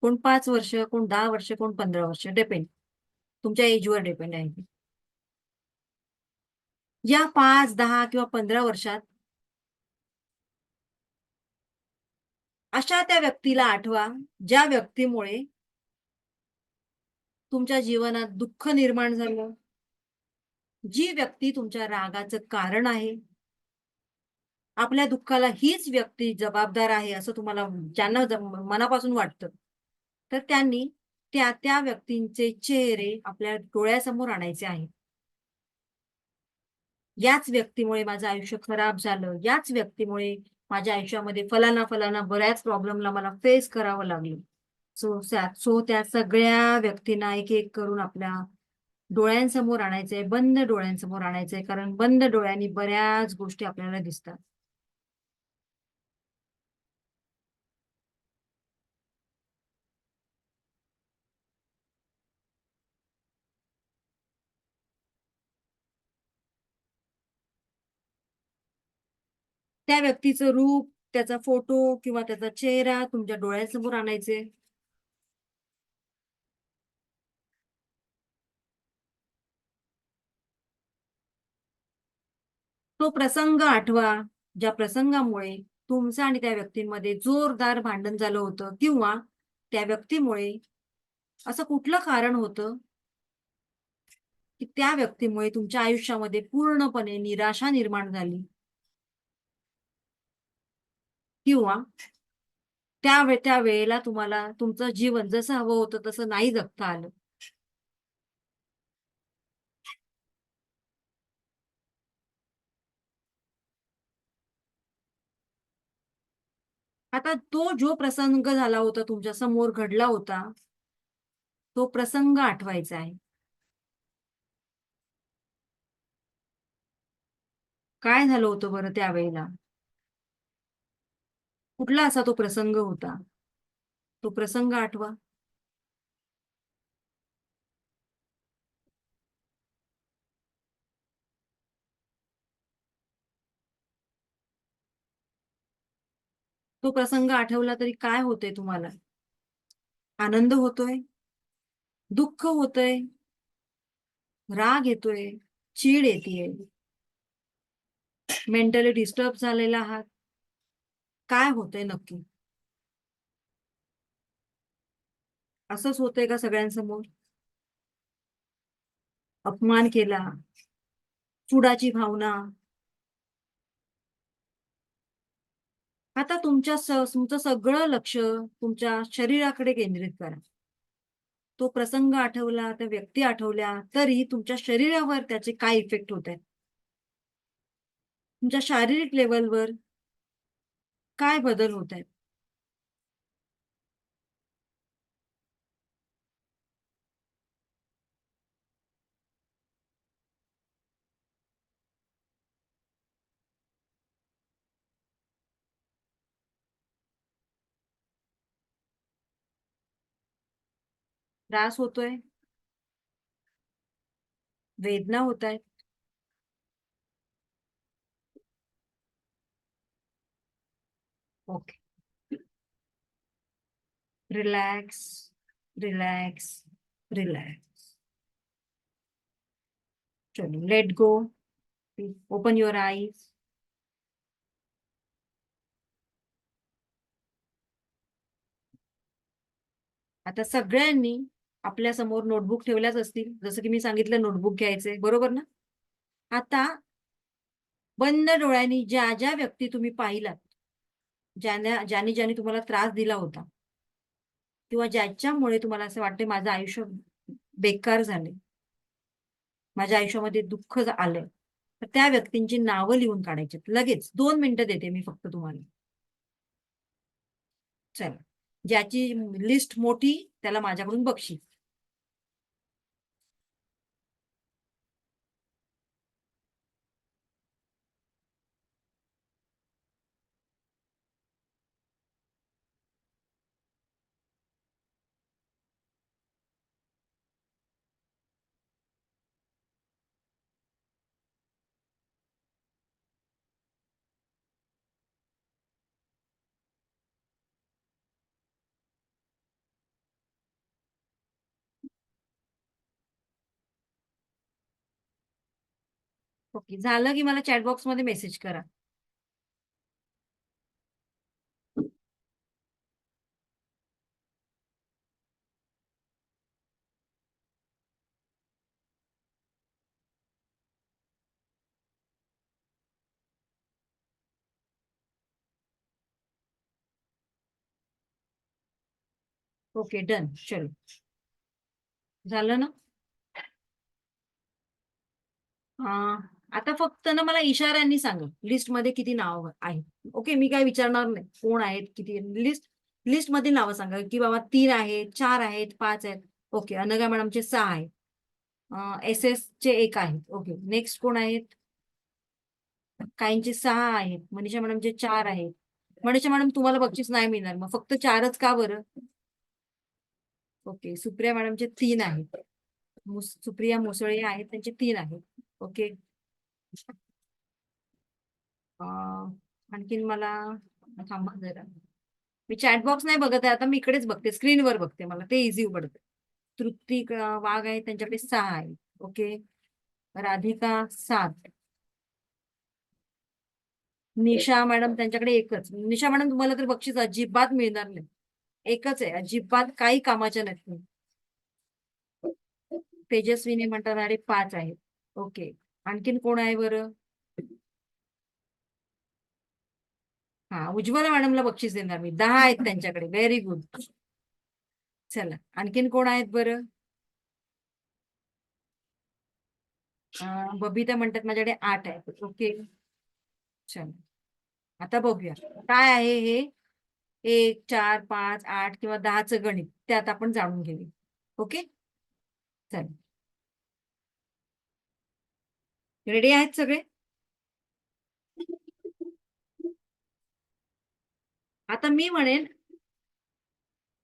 कोण 5 वर्ष, कोण 10 वर्ष, कोण 15 वर्ष, डिपेंड. तुमच्या एजवर डिपेंड आहे. या 5, 10 किंवा 15 वर्षात अशा त्या व्यक्तीला आठवा, ज्या व्यक्तीमुळे तुमच्या जीवनात दुःख निर्माण झालं, जी व्यक्ती तुमच्या रागाचं कारण आहे. आपल्या दुःखाला हीच व्यक्ती जबाबदार आहे असं तुम्हाला ज्यांना मनापासून वाटतं, तर त्यांनी त्या त्या व्यक्तींचे चेहरे आपल्या डोळ्यासमोर आणायचे आहे. याच व्यक्तीमुळे माझं आयुष्य खराब झालं, याच व्यक्तीमुळे माझ्या आयुष्यामध्ये फलाना फलाना बऱ्याच प्रॉब्लेमला मला फेस करावं लागलं. सो त्या सगळ्या व्यक्तींना एक एक करून आपल्या डोळ्यांसमोर आणायचंय, बंद डोळ्यांसमोर आणायचंय, कारण बंद डोळ्यांनी बऱ्याच गोष्टी आपल्याला दिसतात. त्या व्यक्तीचं रूप, त्याचा फोटो किंवा त्याचा चेहरा तुमच्या डोळ्यासमोर आणायचे. तो प्रसंग आठवा, ज्या प्रसंगामुळे तुमचं आणि त्या व्यक्तींमध्ये जोरदार भांडण झालं होतं, किंवा त्या व्यक्तीमुळे असं कुठलं कारण होतं की त्या व्यक्तीमुळे तुमच्या आयुष्यामध्ये पूर्णपणे निराशा निर्माण झाली, किंवा त्या वेळेला तुम्हाला तुमचं जीवन जसं हवं होतं तसं नाही जगता आलं. आता तो जो प्रसंग झाला होता, तुमच्या समोर घडला होता, तो प्रसंग आठवायचा आहे. काय झालं होतं बरं त्यावेळेला? कुठला असा तो प्रसंग होता? तो प्रसंग आठवा. तो प्रसंग आठवला तरी काय होतंय तुम्हाला? आनंद होतोय? दुःख होतंय? राग येतोय? चीड येतेय? मेंटली डिस्टर्ब झालेला आहात? काय होतंय नक्की? असंच होतंय का सगळ्यांसमोर? अपमान केला, चुडाची भावना. आता तुमचं सगळं लक्ष तुमच्या शरीराकडे केंद्रित करा. तो प्रसंग आठवला, त्या व्यक्ती आठवल्या तरी तुमच्या शरीरावर त्याचे काय इफेक्ट होत आहेत? तुमच्या शारीरिक लेवलवर काय बदल होत आहेत? त्रास होतोय? वेदना होत आहेत? ओके. Relax, relax, relax. चलो, let go. Open your eyes. आता सगळ्यांनी आपल्या समोर नोटबुक ठेवल्याच असतील, जसं की मी सांगितलं नोटबुक घ्यायचे, बरोबर ना? आता बंद डोळ्यांनी ज्या ज्या व्यक्ती तुम्ही पाहिलात, ज्याने ज्याने तुम्हाला त्रास दिला होता, किंवा ज्याच्यामुळे तुम्हाला असं वाटतं माझं आयुष्य बेकार झाले, माझ्या आयुष्यामध्ये दुःख आलंय, तर त्या व्यक्तींची नावं लिहून काढायची. लगेच 2 मिनिटं देते मी फक्त तुम्हाला. चला, ज्याची लिस्ट मोठी त्याला माझ्याकडून बक्षीस. ओके, झालं की मला चॅट बॉक्स मध्ये मेसेज करा. Okay, done. चलो, झालं ना. आता फक्त ना मला इशाऱ्यांनी सांगा लिस्ट मध्ये किती नाव आहेत. ओके, मी काय विचारणार नाही कोण आहेत किती. लिस्ट मध्ये नावं सांगा की बाबा 3 आहेत, 4 आहेत, 5 आहेत. ओके, अनघा मॅडमचे 6 आहेत. एस एस चे 1 आहेत. ओके, नेक्स्ट कोण आहेत? काहींचे 6 आहेत. मनीषा मॅडमचे 4 आहेत. मनीषा मॅडम तुम्हाला बक्षीस नाही मिळणार, मग फक्त 4च का बरं? ओके, सुप्रिया मॅडमचे 3 आहेत. सुप्रिया मोसळे आहेत, त्यांचे 3 आहेत. ओके, आणखीन मला थांबा जरा, मी चॅट बॉक्स नाही बघत आहे आता, मी इकडेच बघते, स्क्रीनवर बघते, मला ते इझी पडतं. तृप्ती वाघ आहे, त्यांच्याकडे 6 आहेत. ओके, राधिका 7. निशा मॅडम त्यांच्याकडे 1च. निशा मॅडम तुम्हाला तर बक्षीस अजिबात मिळणार नाही, 1च आहे, अजिबात काही कामाच्या नाही. तेजस्विनी म्हणतात 5 आहेत. ओके, आणखीन कोण आहे बरं? हा, उज्ज्वला मॅडमला बक्षीस देणार मी, 10 आहेत त्यांच्याकडे. Very good. चला, आणखीन कोण आहेत बरं? बबिता म्हणतात माझ्याकडे 8 आहेत. ओके, चला आता बघूया काय आहे हे 1, 4, 5, 8 किंवा 10चं गणित, त्यात आपण जाणून घेऊ. ओके, चला, रेडी आहेत सगळे? आता मी म्हणेन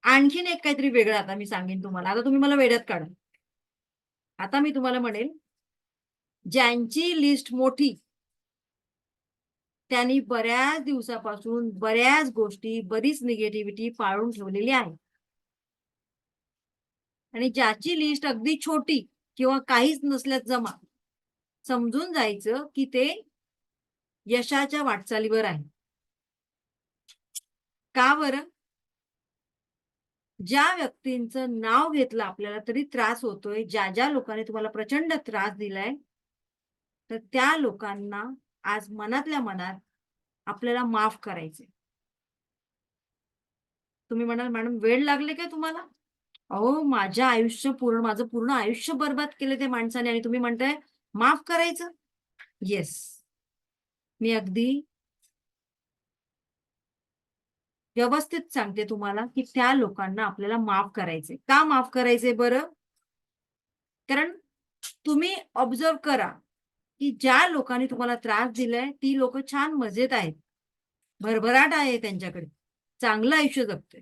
आणखीन एक काहीतरी वेगळं आता मी सांगेन तुम्हाला. आता तुम्ही मला वेड्यात काढा. आता मी तुम्हाला म्हणेन ज्यांची लिस्ट मोठी त्यांनी बऱ्याच दिवसापासून बऱ्याच गोष्टी, बरीच निगेटिव्हिटी पाळून ठेवलेली आहे. आणि ज्याची लिस्ट अगदी छोटी किंवा काहीच नसल्यास जमा, समजून जायचं की ते यशाच्या वाटचालीवर आहे. का बरं? ज्या व्यक्तींचं नाव घेतलं आपल्याला तरी त्रास होतोय, ज्या लोकांनी तुम्हाला प्रचंड त्रास दिलाय, तर त्या लोकांना आज मनातल्या मनात आपल्याला माफ करायचंय. तुम्ही म्हणाल मॅडम वेळ लागले काय तुम्हाला? अहो, माझं पूर्ण आयुष्य बर्बाद केलं त्या माणसाने आणि तुम्ही म्हणताय माफ करायचं? येस, मी अगदी व्यवस्थित सांगते तुम्हाला की त्या लोकांना आपल्याला माफ करायचंय. का माफ करायचंय बरं? कारण तुम्ही ऑब्झर्व करा की ज्या लोकांनी तुम्हाला त्रास दिलाय ती लोक छान मजेत आहेत, भरभराट आहे त्यांच्याकडे, चांगलं आयुष्य जगतोय.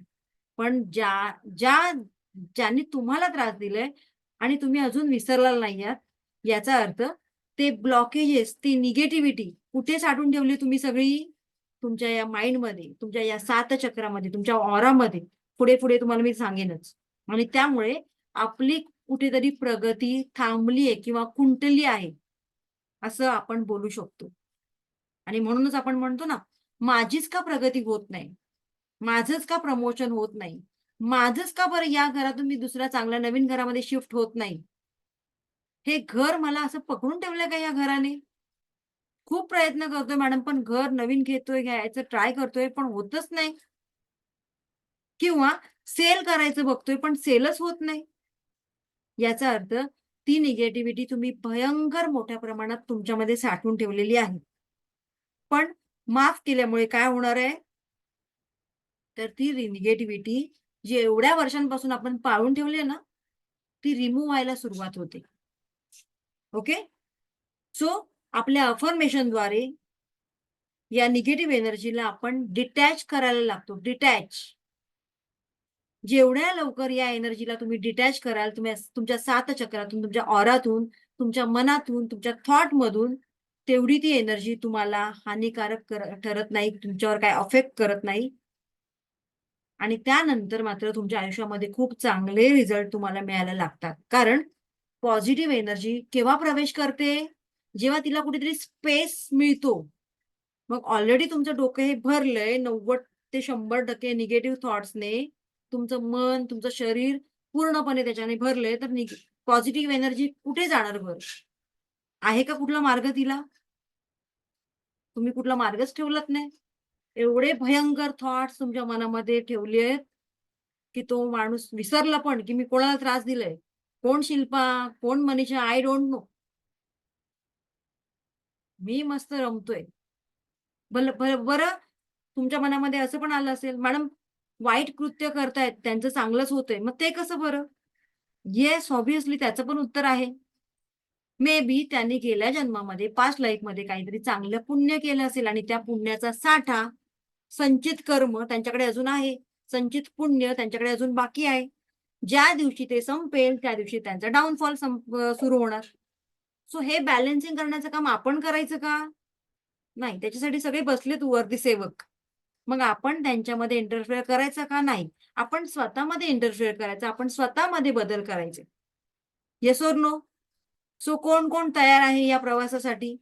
पण ज्यांनी तुम्हाला त्रास दिलाय आणि तुम्ही अजून विसरला नाही आहात, याचा अर्थ ते ब्लॉकेजेस, ती निगेटिव्हिटी कुठे साठवून ठेवली तुम्ही सगळी? तुमच्या या माइंडमध्ये, तुमच्या या 7 चक्रामध्ये, तुमच्या ऑरामध्ये. पुढे पुढे तुम्हाला मी सांगेनच. आणि त्यामुळे आपली कुठेतरी प्रगती थांबली आहे किंवा खुंटली आहे असं आपण बोलू शकतो. आणि म्हणूनच आपण म्हणतो ना, माझीच का प्रगती होत नाही, माझंच का प्रमोशन होत नाही, माझंच का बरं या घरातून मी दुसऱ्या चांगल्या नवीन घरामध्ये शिफ्ट होत नाही. हे घर मला असं पकडून ठेवलंय का या घराने? खूप प्रयत्न करतोय मॅडम, पण घर नवीन घ्यायचं ट्राय करतोय पण होतच नाही. किंवा सेल करायचं बघतोय पण सेलच होत नाही. याचा अर्थ ती निगेटिव्हिटी तुम्ही भयंकर मोठ्या प्रमाणात तुमच्यामध्ये साठवून ठेवलेली आहे. पण माफ केल्यामुळे काय होणार आहे? तर ती निगेटिव्हिटी जी एवढ्या वर्षांपासून आपण पाळून ठेवली ना, ती रिमूव्ह व्हायला सुरुवात होते. ओके, सो आपल्या अफर्मेशनद्वारे या निगेटिव्ह एनर्जीला आपण डिटॅच करायला लागतो. डिटॅच. जेवढ्या लवकर या एनर्जीला तुम्ही डिटॅच कराल, तुम्ही तुमच्या 7 चक्रातून, तुमच्या ऑरातून, तुमच्या मनातून, तुमच्या थॉट मधून, तेवढी ती एनर्जी तुम्हाला हानिकारक ठरत नाही, तुमच्यावर काय अफेक्ट करत नाही. आणि त्यानंतर मात्र तुमच्या आयुष्यामध्ये खूप चांगले रिझल्ट तुम्हाला मिळायला लागतात. कारण पॉझिटिव्ह एनर्जी केव्हा प्रवेश करते? जेव्हा तिला कुठेतरी स्पेस मिळतो, मग ऑलरेडी तुमचं डोकं हे भरलंय 90 ते 100% निगेटिव्ह थॉट्सने. तुमचं मन, तुमचं शरीर पूर्णपणे त्याच्याने भरलंय, तर पॉझिटिव्ह एनर्जी कुठे जाणार बरं? आहे का कुठला मार्ग तिला? तुम्ही कुठला मार्गच ठेवलात नाही. एवढे भयंकर थॉट्स तुमच्या मनामध्ये ठेवले आहेत, की तो माणूस विसरला पण, की मी कोणाला त्रास दिलाय. कोण शिल्पा, कोण मनीषा, आय डोंट नो. मी मस्त रमतोय. बरं तुमच्या मनामध्ये असं पण आलं असेल, मॅडम वाईट कृत्य करतायत, त्यांचं चांगलंच होतंय. मग ते कसं बरं? येस, ऑब्व्हियसली त्याचं पण उत्तर आहे. मे बी त्यांनी गेल्या जन्मामध्ये, पास्ट लाईफमध्ये काहीतरी चांगलं पुण्य केलं असेल आणि त्या पुण्याचा साठा, संचित कर्म त्यांच्याकडे अजून आहे. संचित पुण्य त्यांच्याकडे अजून बाकी आहे. ज्या दिवशी ते संपेल त्या दिवशी त्यांचा डाऊनफॉल सुरू होणार. सो हे बॅलन्सिंग करण्याचं काम आपण करायचं का? नाही. त्याच्यासाठी सगळे बसलेत वरती सेवक. मग आपण त्यांच्यामध्ये इंटरफेअर करायचा का? नाही. आपण स्वतःमध्ये इंटरफेअर करायचं. आपण स्वतःमध्ये बदल करायचे. Yes or no? सो कोण कोण तयार आहे या प्रवासासाठी?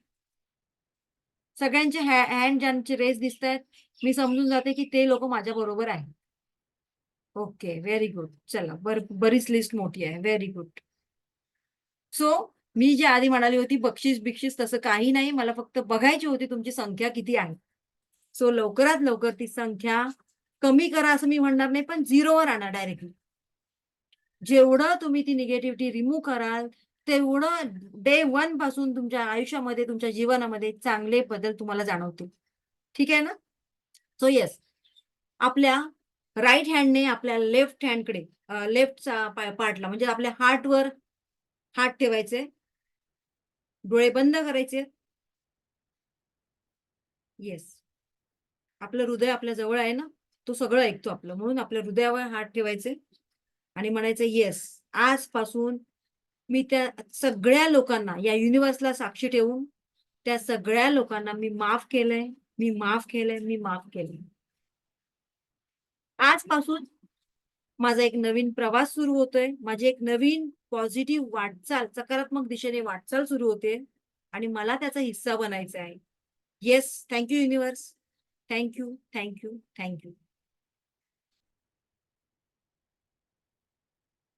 सगळ्यांचे हँड ज्यांचे रेस दिसत आहेत, मी समजून जाते की ते लोक माझ्या बरोबर आहे. Okay, very good. चला, बरीच लिस्ट मोठी आहे. Very good. सो मी जी आधी म्हणाली होती बक्षीस बिक्षीस तसं काही नाही. मला फक्त बघायची होती तुमची संख्या किती आहे. सो लवकरात लवकर ती संख्या कमी करा असं मी म्हणणार नाही, पण 0वर आणा डायरेक्टली. जेवढं तुम्ही ती निगेटिव्हिटी रिमूव्ह कराल, तेवढं डे 1 पासून तुमच्या आयुष्यामध्ये, तुमच्या जीवनामध्ये चांगले बदल तुम्हाला जाणवतील. ठीक आहे ना? सो येस, आपल्या राईट हँडने आपल्या लेफ्ट हँडकडे, लेफ्टचा पार्टला म्हणजे आपल्या हार्टवर हात ठेवायचे, डोळे बंद करायचे. येस, आपलं हृदय आपल्या जवळ आहे ना, तो सगळं ऐकतो आपलं. म्हणून आपल्या हृदयावर हात ठेवायचे आणि म्हणायचं येस, आजपासून मी त्या सगळ्या लोकांना, या युनिव्हर्सला साक्षी ठेवून त्या सगळ्या लोकांना मी माफ केलंय, मी माफ केलंय, मी माफ केलंय. आजपासून माझा एक नवीन प्रवास सुरू होतोय. माझी एक नवीन पॉझिटिव्ह वाटचाल, सकारात्मक दिशेने वाटचाल सुरू होते आणि मला त्याचा हिस्सा बनायचा आहे. Yes, thank you universe. Thank you, thank you, thank you.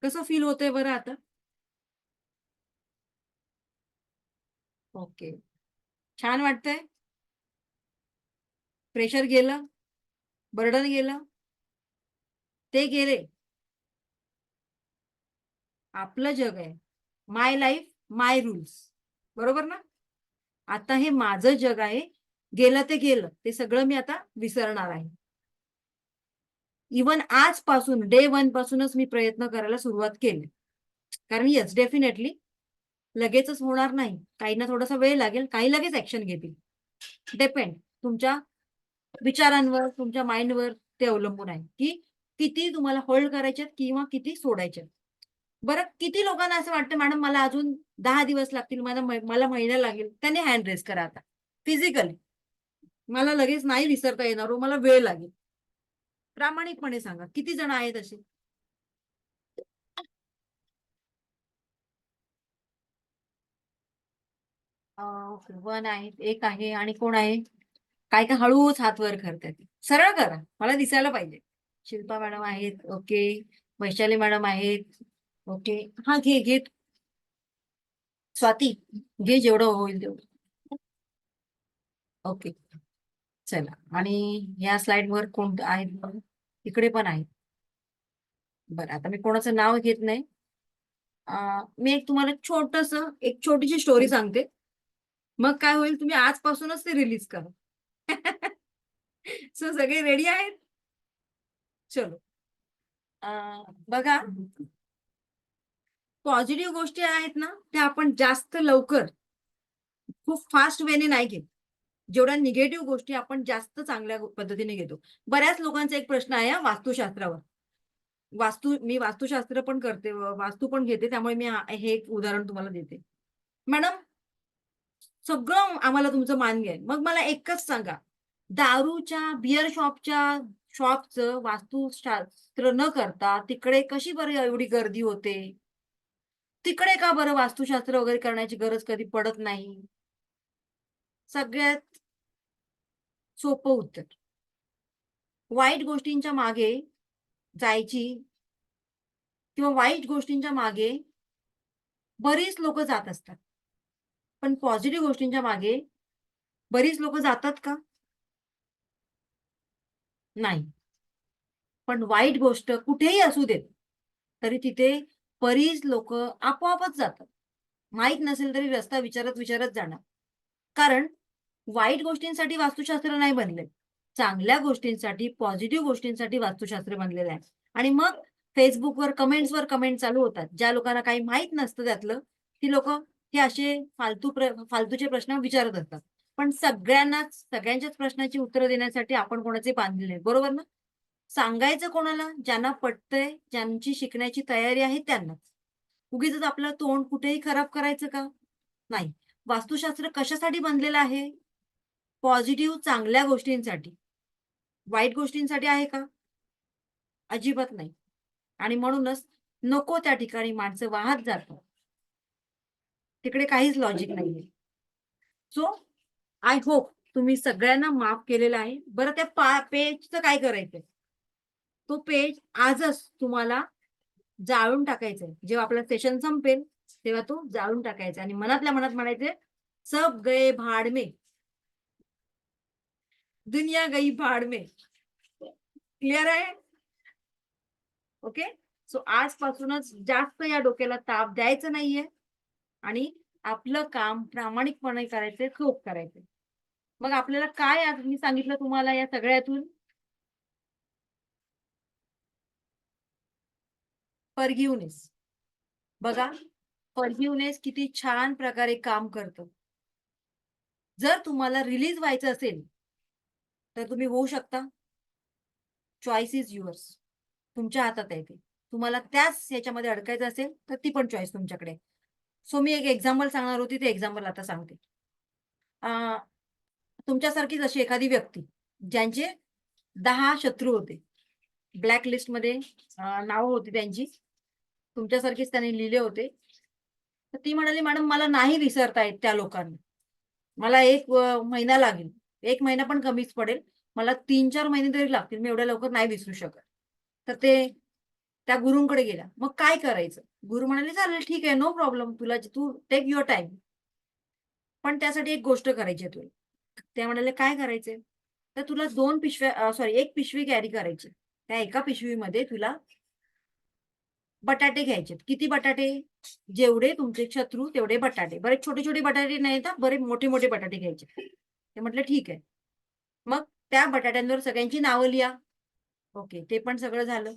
कसं फील होतंय बरं आता? ओके, छान वाटतंय? प्रेशर गेलं, बर्डन गेलं, ते गेले. आपलं जग आहे. माय लाईफ, माय रूल्स. बरोबर ना? आता हे माझं जग आहे. गेलं ते गेलं. ते सगळं मी आता विसरणार आहे. इवन आजपासून डे 1 पासूनच मी प्रयत्न करायला सुरुवात केली. कारण येस, डेफिनेटली लगेचच होणार नाही. काहींना थोडासा वेळ लागेल, काही लगेच ऍक्शन घेतील. डिपेंड तुमच्या विचारांवर, तुमच्या माइंडवर ते अवलंबून आहे, की किती तुम्हाला होल्ड करायचे किंवा किती सोडायचे. बरं, किती लोकांना असं वाटतं मॅडम मला अजून 10 दिवस लागतील, मला महिना लागेल, त्यांनी हँड रेस करा आता फिजिकली. मला लगेच नाही विसरता येणार, मला वेळ लागेल. प्रामाणिकपणे सांगा, किती जण आहेत असे? ओके, 1 आहे, 1 आहे आणि कोण आहे? काय काय हळूच हात वर करतात. सरळ करा, मला दिसायला पाहिजे. शिल्पा मॅडम आहेत, ओके. वैशाली मॅडम आहेत, ओके. हा, घे घे स्वाती, घे जेवढं होईल तेवढं. ओके, चला. आणि या स्लाइडवर कोण आहेत बघ, इकडे पण आहेत. बरं, आता मी कोणाचं नाव घेत नाही. मी तुम्हाला एक छोटीशी स्टोरी सांगते. मग काय होईल, तुम्ही आजपासूनच ते रिलीज करा. सो सगळे रेडी आहेत? चलो. बघा, पॉझिटिव्ह गोष्टी आहेत ना, त्या आपण जास्त लवकर खूप फास्ट वेने नाही घेत. जेवढ्या निगेटिव्ह गोष्टी आपण जास्त चांगल्या पद्धतीने घेतो. बऱ्याच लोकांचा एक प्रश्न आहे वास्तुशास्त्रावर. मी वास्तुशास्त्र पण करते, वास्तू पण घेते, त्यामुळे मी हे एक उदाहरण तुम्हाला देते. मॅडम, सगळं आम्हाला तुमचं मान्य आहे. मग मला एकच सांगा, दारूच्या बिअर शॉपचं वास्तुशास्त्र न करता तिकडे कशी बरं एवढी गर्दी होते? तिकडे का बरं वास्तुशास्त्र वगैरे करण्याची गरज कधी पडत नाही? सगळ्यात सोपं उत्तर. वाईट गोष्टींच्या मागे जायची किंवा वाईट गोष्टींच्या मागे बरीच लोक जात असतात, पण पॉझिटिव्ह गोष्टींच्या मागे बरीच लोक जातात का? नाही. पण वाईट गोष्ट कुठेही असू देत तरी तिथे बरीच लोक आपोआपच जातात. माहीत नसेल तरी रस्ता विचारत विचारत जाणार. कारण वाईट गोष्टींसाठी वास्तुशास्त्र नाही बनले, चांगल्या गोष्टींसाठी, पॉझिटिव्ह गोष्टींसाठी वास्तुशास्त्र बनलेलं आहे. आणि मग फेसबुकवर कमेंट्सवर कमेंट चालू होतात. ज्या लोकांना काही माहीत नसतं त्यातलं, ती लोक हे असे फालतूचे प्रश्न विचारत असतात. पण सगळ्यांच्याच प्रश्नाची उत्तरं देण्यासाठी आपण कोणाचे बांधलेले आहेत, बरोबर ना? सांगायचं कोणाला? ज्यांना पटतंय, ज्यांची शिकण्याची तयारी आहे त्यांनाच. उगीचच आपलं तोंड कुठेही खराब करायचं का? नाही. वास्तुशास्त्र कशासाठी बनलेलं आहे? पॉझिटिव्ह चांगल्या गोष्टींसाठी. वाईट गोष्टींसाठी आहे का? अजिबात नाही. आणि म्हणूनच नको त्या ठिकाणी माणसं वाहत जातात. तिकडे काहीच लॉजिक नाहीये. सो आय होप तुम्ही सगळ्यांना माफ केलेलं आहे. बरं, त्या पेजचं काय करायचंय? तो पेज आजच तुम्हाला जाळून टाकायचंय. जेव्हा आपलं सेशन संपेल तेव्हा तो जाळून टाकायचा आणि मनातल्या मनात म्हणायचे, सब गए भाड में, दुनिया गई भाड में. क्लिअर आहे? ओके. सो आजपासूनच जास्त या डोक्याला ताप द्यायचं नाहीये आणि आपलं काम प्रामाणिकपणे करायचंय, खूप करायचंय. मग आपल्याला काय आज मी सांगितलं तुम्हाला या सगळ्यातून? फॉरगिव्हनेस. बघा, फॉरगिव्हनेस किती छान प्रकारे काम करतं. जर तुम्हाला रिलीज व्हायचं असेल तर तुम्ही होऊ शकता. Choice is yours. तुमच्या हातात आहे ते. तुम्हाला त्याच याच्यामध्ये अडकायचं असेल तर ती पण चॉईस तुमच्याकडे. सो मी एक एक्झाम्पल सांगणार होती, ते एक्झाम्पल आता सांगते. तुमच्यासारखीच अशी एखादी व्यक्ती ज्यांचे 10 शत्रू होते, ब्लॅक लिस्टमध्ये नावं होती त्यांची, तुमच्यासारखीच त्यांनी लिहिले होते. तर ती म्हणाली, मॅडम मला नाही विसरता येत त्या लोकांना, मला 1 महिना लागेल, 1 महिना पण कमीच पडेल, मला 3-4 महिने तरी लागतील, मी एवढ्या लवकर नाही विसरू शकत. तर ते त्या गुरूंकडे गेल्या. मग काय करायचं? गुरु म्हणाले, चालेल ठीक आहे, नो प्रॉब्लेम, तू टेक युअर टाइम, पण त्यासाठी एक गोष्ट करायची आहे तुला. त्या म्हणाले, काय करायचंय? तर तुला 2 पिशव्या, सॉरी 1 पिशवी कॅरी करायची. त्या एका पिशवीमध्ये तुला बटाटे घ्यायचे. किती बटाटे? जेवढे तुमचे शत्रू तेवढे बटाटे. बरे छोटे छोटे बटाटे नाही ना, बरे मोठे मोठे बटाटे घ्यायचे. ते म्हटलं ठीक आहे. मग त्या बटाट्यांवर सगळ्यांची नावं लिहा. ओके, ते पण सगळं झालं.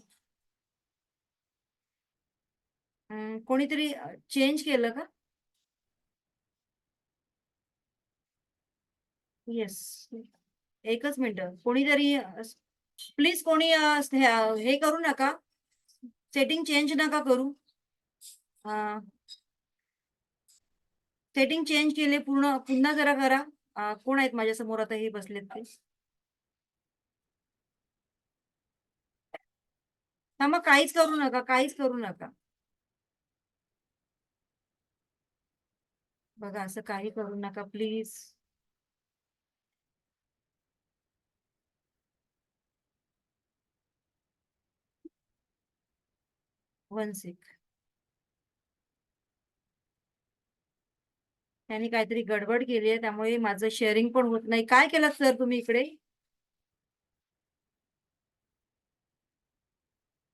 कोणीतरी चेंज केलं का? येस. एकच मिनिट. कोणीतरी प्लीज कोणी हे करू नका, सेटिंग चेंज नका करू. सेटिंग चेंज केले पुन्हा जरा करा. कोण आहेत माझ्या समोर आता हे बसलेत ते? मग काहीच करू नका, काहीच करू नका. बघा, असं काही करू नका प्लीज. One sec. त्यांनी काहीतरी गडबड केली आहे, त्यामुळे माझं शेअरिंग पण होत नाही. काय केलं सर तुम्ही इकडे?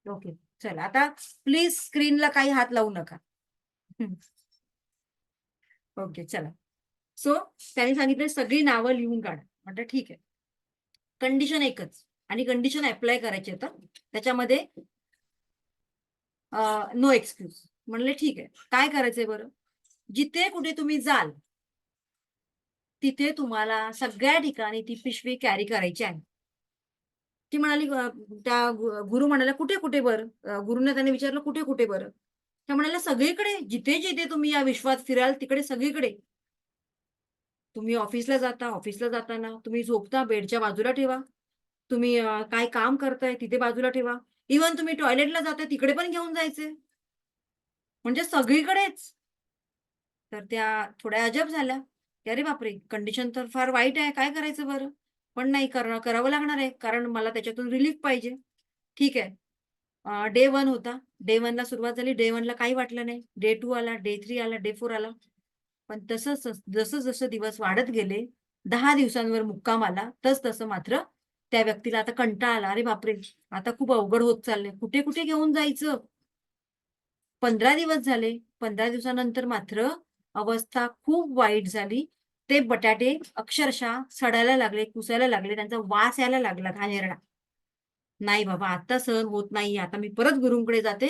ओके, चला आता प्लीज स्क्रीनला काही हात लावू नका. ओके, चला. सो त्यांनी सांगितलं सगळी नावं लिहून काढा. म्हटलं ठीक आहे. कंडिशन एकच, आणि कंडिशन अप्लाय करायची होतं त्याच्यामध्ये, नो एक्सक्यूज. म्हणले ठीक आहे, काय करायचंय बरं? जिथे कुठे तुम्ही जाल तिथे तुम्हाला सगळ्या ठिकाणी ती पिशवी कॅरी करायची आहे. ती म्हणाली, त्या गुरु म्हणाल्या, कुठे कुठे बरं? गुरुने त्यांनी विचारलं, कुठे कुठे बरं? त्या म्हणाल्या, सगळीकडे, जिथे जिथे तुम्ही या विश्वात फिराल तिकडे सगळीकडे. तुम्ही ऑफिसला जाताना, तुम्ही झोपता बेडच्या बाजूला ठेवा, तुम्ही काय काम करताय तिथे बाजूला ठेवा, इव्हन तुम्ही टॉयलेटला जाताय तिकडे पण घेऊन जायचे, म्हणजे सगळीकडेच. तर त्या थोड्या अजब झाल्या. की अरे बापरे, कंडिशन तर फार वाईट आहे, काय करायचं बरं? पण नाही, करावं लागणार आहे, कारण मला त्याच्यातून रिलीफ पाहिजे. ठीक आहे. डे 1 होता. डे 1 ला सुरुवात झाली. डे 1 ला काही वाटलं नाही. डे 2 आला, डे 3 आला, डे 4 आला. पण जसं दिवस वाढत गेले, 10 दिवसांवर मुक्काम आला, तसं मात्र त्या व्यक्तीला आता कंटाळा आला. अरे बापरे, आता खूप अवघड होत चाललंय. कुठे घेऊन जायचं? 15 दिवस झाले. 15 दिवसानंतर मात्र अवस्था खूप वाईट झाली. ते बटाटे अक्षरशः सडायला लागले, कुसायला लागले, त्यांचा वास यायला लागला घाणेरडा. नाही बाबा, आता सहन होत नाही. आता मी परत गुरूंकडे जाते.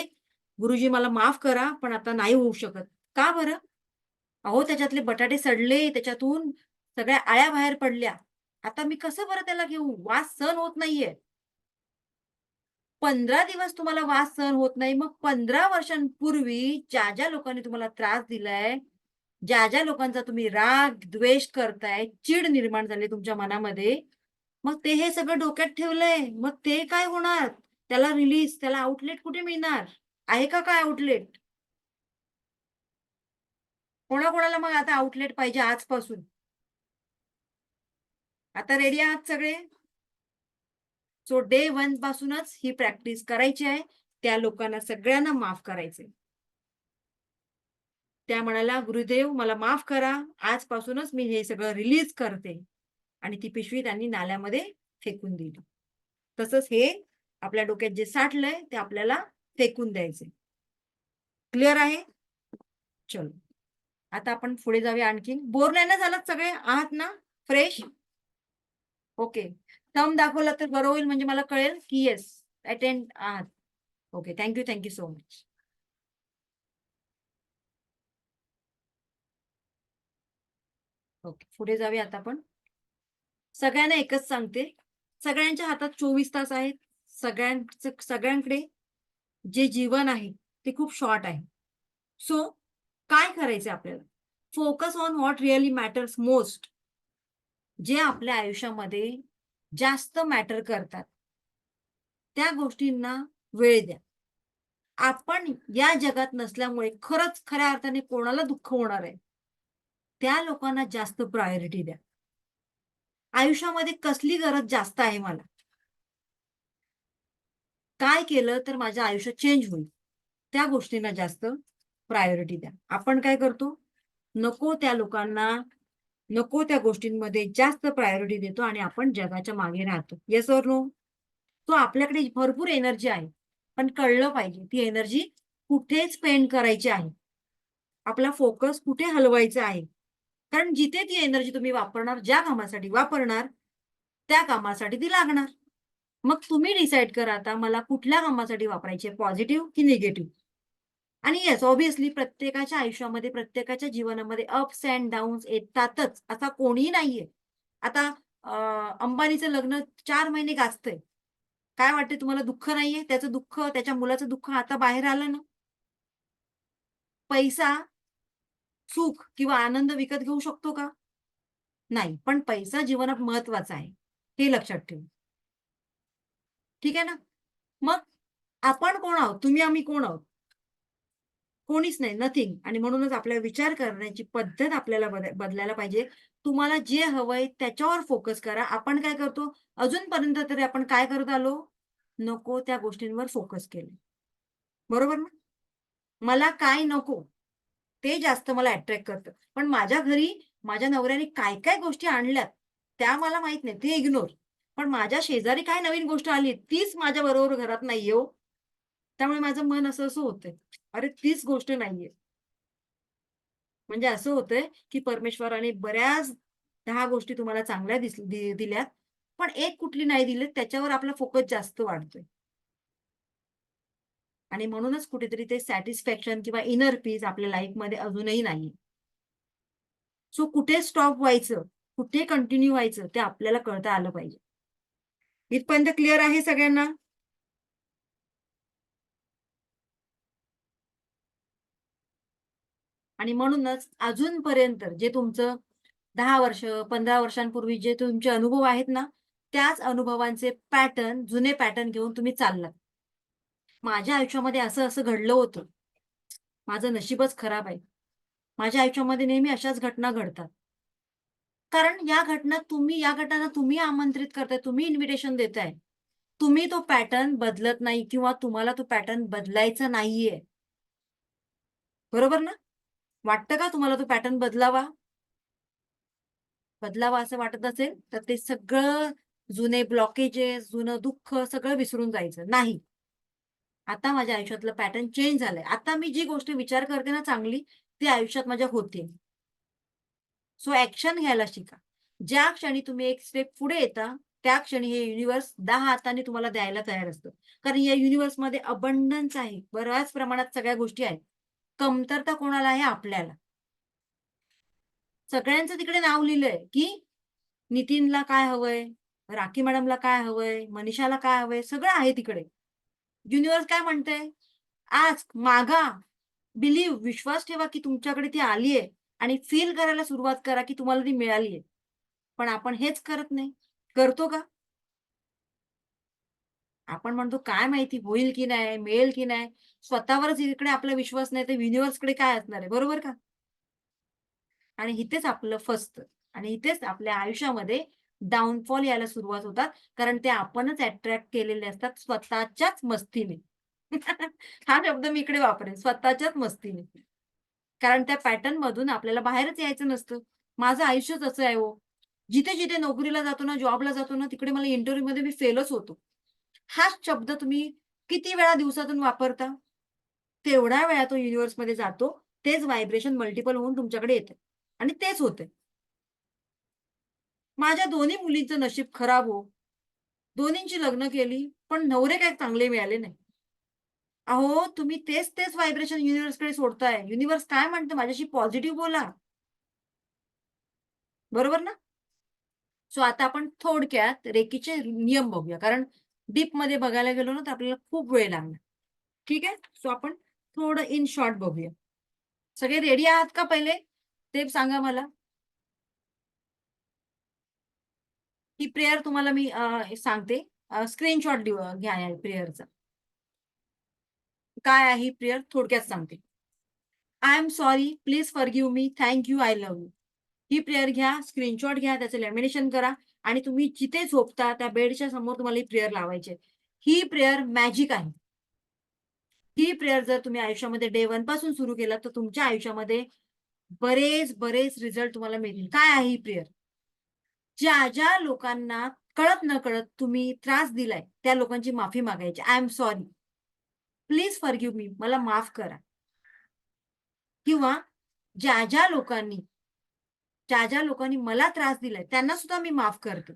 गुरुजी मला माफ करा, पण आता नाही होऊ शकत. का बरं? अहो, त्याच्यातले बटाटे सडले, त्याच्यातून सगळ्या आळ्या बाहेर पडल्या. आता मी कसं बरं त्याला घेऊ? वास सहन होत नाहीये. 15 दिवस तुम्हाला वास सहन होत नाही. मग 15 वर्षांपूर्वी ज्या लोकांनी तुम्हाला त्रास दिलाय, ज्या लोकांचा तुम्ही राग, द्वेष करताय, चीड निर्माण झाली तुमच्या मनामध्ये, मग ते हे सगळं डोक्यात ठेवलंय. मग ते काय होणार? त्याला रिलीज, त्याला आउटलेट कुठे मिळणार? आहे का काय आउटलेट? कोणाकोणाला मग आता आउटलेट पाहिजे आजपासून? आता रेडी आहात सगळे? सो डे 1 पासूनच ही प्रॅक्टिस करायची आहे. त्या लोकांना सगळ्यांना माफ करायचंय. त्या म्हणाला, गुरुदेव मला माफ करा. आजपासूनच मी हे सगळं रिलीज करते. आणि ती पिशवी त्यांनी नाल्यामध्ये फेकून दिली. तसंच हे आपल्या डोक्यात जे साठलंय ते आपल्याला फेकून द्यायचंय. क्लिअर आहे? चलो. आता आपण पुढे जाऊया आणखीन. बोर नाही ना झालात सगळे? आहात ना फ्रेश? ओके. थंब दाखवला तर बरं होईल, म्हणजे मला कळेल की येस, अटेंड आहात. Okay, thank you so much. Okay, पुढे जाऊया आता आपण. सगळ्यांना एकच सांगते, सगळ्यांच्या हातात 24 तास आहेत. सगळ्यांकडे जे जीवन आहे ते खूप शॉर्ट आहे. सो काय करायचं आपल्याला? Focus on what really matters most. जे आपल्या आयुष्यामध्ये जास्त मॅटर करतात, त्या गोष्टींना वेळ द्या. आपण या जगात नसल्यामुळे खरंच खऱ्या अर्थाने कोणाला दुःख होणार आहे, त्या लोकांना जास्त प्रायोरिटी द्या. आयुष्यामध्ये कसली गरज जास्त आहे मला? काय केलं तर माझं आयुष्य चेंज होईल? त्या गोष्टींना जास्त प्रायोरिटी द्या. आपण काय करतो? नको त्या लोकांना, नको त्या गोष्टींमध्ये जास्त प्रायोरिटी देतो आणि आपण जगाच्या मागे राहतो. Yes or no? तो आपल्याकडे भरपूर एनर्जी आहे, पण कळलं पाहिजे ती एनर्जी कुठे स्पेंड करायची आहे. आपला फोकस कुठे हलवायचा आहे. कारण जिथे ती एनर्जी तुम्ही वापरणार, ज्या कामासाठी वापरणार, त्या कामासाठी ती लागणार. मग तुम्ही डिसाईड करा आता मला कुठल्या कामासाठी वापरायची आहे, पॉझिटिव्ह की निगेटिव्ह. आणि येस, ऑब्व्हियसली प्रत्येकाच्या आयुष्यामध्ये, प्रत्येकाच्या जीवनामध्ये अप्स अँड डाऊन्स येतातच. असा कोणीही नाहीये. आता अंबानीचं लग्न 4 महिने गाजतंय. काय वाटते तुम्हाला? दुःख नाहीये? त्याचं दुःख, त्याच्या मुलाचं दुःख आता बाहेर आलं ना? पैसा सुख किंवा आनंद विकत घेऊ शकतो का? नाही. पण पैसा जीवनात महत्वाचा आहे. हे लक्षात ठेवा. ठीक आहे ना? मग आपण कोण आहोत? तुम्ही आम्ही कोण आहोत? कोणीच नाही, नथिंग. आणि म्हणूनच आपल्या विचार करण्याची पद्धत आपल्याला बदलायला पाहिजे. तुम्हाला जे हवंय त्याच्यावर फोकस करा. आपण काय करतो? अजूनपर्यंत तरी आपण काय करत आलो? नको त्या गोष्टींवर फोकस केलं. बरोबर ना? मला काय नको, ते जास्त मला अट्रॅक्ट करतं. पण माझ्या घरी माझ्या नवऱ्याने काय गोष्टी आणल्यात, त्या मला माहित नाही, ते इग्नोर. पण माझ्या शेजारी काय नवीन गोष्ट आली, तीच माझ्या बरोबर घरात नाहीये हो. त्यामुळे माझं मन असं होतंय, अरे तीच गोष्ट नाहीये. म्हणजे असं होतंय, की परमेश्वराने बऱ्याच 10 गोष्टी तुम्हाला चांगल्या दिल्यात, पण एक कुठली नाही दिली, त्याच्यावर आपला फोकस जास्त वाढतोय. आणि म्हणूनच कुठेतरी ते सॅटिस्फॅक्शन किंवा इनर पीस आपल्या लाईफमध्ये अजूनही नाही. सो कुठे स्टॉप व्हायचं, कुठे कंटिन्यू व्हायचं ते आपल्याला कळता आलं पाहिजे. इथपर्यंत क्लिअर आहे सगळ्यांना? आणि म्हणूनच अजूनपर्यंत जे तुमचं 10 वर्ष, 15 वर्षांपूर्वी जे तुमचे अनुभव आहेत ना, त्याच अनुभवांचे पॅटर्न, जुने पॅटर्न घेऊन तुम्ही चाललात. माझ्या आयुष्यामध्ये असं घडलं होतं. माझं नशीबच खराब आहे. माझ्या आयुष्यामध्ये नेहमी अशाच घटना घडतात. कारण या घटनांना तुम्ही आमंत्रित करताय, तुम्ही इन्व्हिटेशन देताय. तुम्ही तो पॅटर्न बदलत नाही किंवा तुम्हाला तो पॅटर्न बदलायचा नाहीये. बरोबर ना? वाटतं का तुम्हाला तो पॅटर्न बदलावा असं वाटत असेल तर ते सगळं जुने ब्लॉकेजेस, जुनं दुःख सगळं विसरून जायचं. नाही. आता माझ्या आयुष्यातलं पॅटर्न चेंज झालंय. आता मी जी गोष्ट विचार करते ना चांगली, ती आयुष्यात माझ्या होते. सो ॲक्शन घ्यायला शिका. ज्या क्षणी तुम्ही एक स्टेप पुढे येता, त्या क्षणी हे युनिव्हर्स 10 हातांनी तुम्हाला द्यायला तयार असतं. कारण या युनिव्हर्समध्ये अबंडन्स आहे. बऱ्याच प्रमाणात सगळ्या गोष्टी आहेत. कमतरता कोणाला आहे? आपल्याला. सगळ्यांचं तिकडे नाव लिहिलंय, की नितीनला काय हवंय, राखी मॅडमला काय हवंय, मनीषाला काय हवंय, सगळं आहे तिकडे. युनिव्हर्स काय म्हणतंय? आस्क, मागा, बिलीव्ह, विश्वास ठेवा की तुमच्याकडे ती आलीये आणि फील करायला सुरुवात करा की तुम्हाला ती मिळालीये. पण आपण हेच करत नाही. करतो का? आपण म्हणतो काय माहिती होईल की नाही, मिळेल की नाही. स्वतःवरच इकडे आपला विश्वास नाही तर युनिव्हर्सकडे काय असणार आहे, बरोबर का? आणि इथेच आपलं फसतं आणि इथेच आपल्या आयुष्यामध्ये डाउनफॉल यायला सुरुवात होतात. कारण ते आपणच अट्रॅक्ट केलेले असतात स्वतःच्याच मस्तीने. हा शब्द मी इकडे वापरेन, स्वतःच्याच मस्तीने. कारण त्या पॅटर्न मधून आपल्याला बाहेरच यायचं नसतं. माझं आयुष्यच असं आहे हो. जिथे-जिथे नोकरीला जातो ना, जॉबला जातो ना, तिकडे मला इंटरव्ह्यूमध्ये मी फेलच होतो. हाच शब्द तुम्ही किती वेळा दिवसातून वापरता? तेवढ्या वेळा तो युनिव्हर्समध्ये जातो. तेच व्हायब्रेशन मल्टिपल होऊन तुमच्याकडे येतं आणि तेच होतंय. माझ्या दोन्ही मुलींचं नशीब खराब हो. दोन्हींची लग्न केली, पण नवरे काही चांगले मिळाले नाही. अहो, तुम्ही तेच व्हायब्रेशन युनिव्हर्सकडे सोडताय. युनिव्हर्स काय म्हणतं माझ्याशी पॉझिटिव्ह बोला. बरोबर ना? सो आता आपण थोडक्यात रेकीचे नियम बघूया. कारण डीपमध्ये बघायला गेलो ना, तर आपल्याला खूप वेळ लागणार. ठीक आहे? सो आपण थोडं इन शॉर्ट बघूया. सगळे रेडी आहात का पहिले? ते सांगा मला. ही प्रेयर तुम्हाला मी सांगते. स्क्रीनशॉट घ्या या प्रेयरचा. काय आहे ही प्रेयर? थोडक्यात सांगते. I am sorry, please forgive me, thank you, I love you. He prayer घ्या, स्क्रीनशॉट घ्या, त्याचं लॅमिनेशन करा आणि तुम्ही जिथे झोपता त्या बेडच्या समोर तुम्हाला ही प्रेयर लावायची आहे. ही प्रेयर मॅजिक आहे. ही प्रेयर जर तुम्ही आयुष्यामध्ये डे 1 पासून सुरू केलात, तर तुमच्या आयुष्यामध्ये बरेच रिझल्ट तुम्हाला मिळतील. काय आहे ही प्रेयर? ज्या लोकांना कळत-नकळत तुम्ही त्रास दिलाय, त्या लोकांची माफी मागायची. I am sorry. Please forgive me. मला माफ करा. किंवा ज्या लोकांनी ज्या लोकांनी मला त्रास दिलाय, त्यांना सुद्धा मी माफ करते.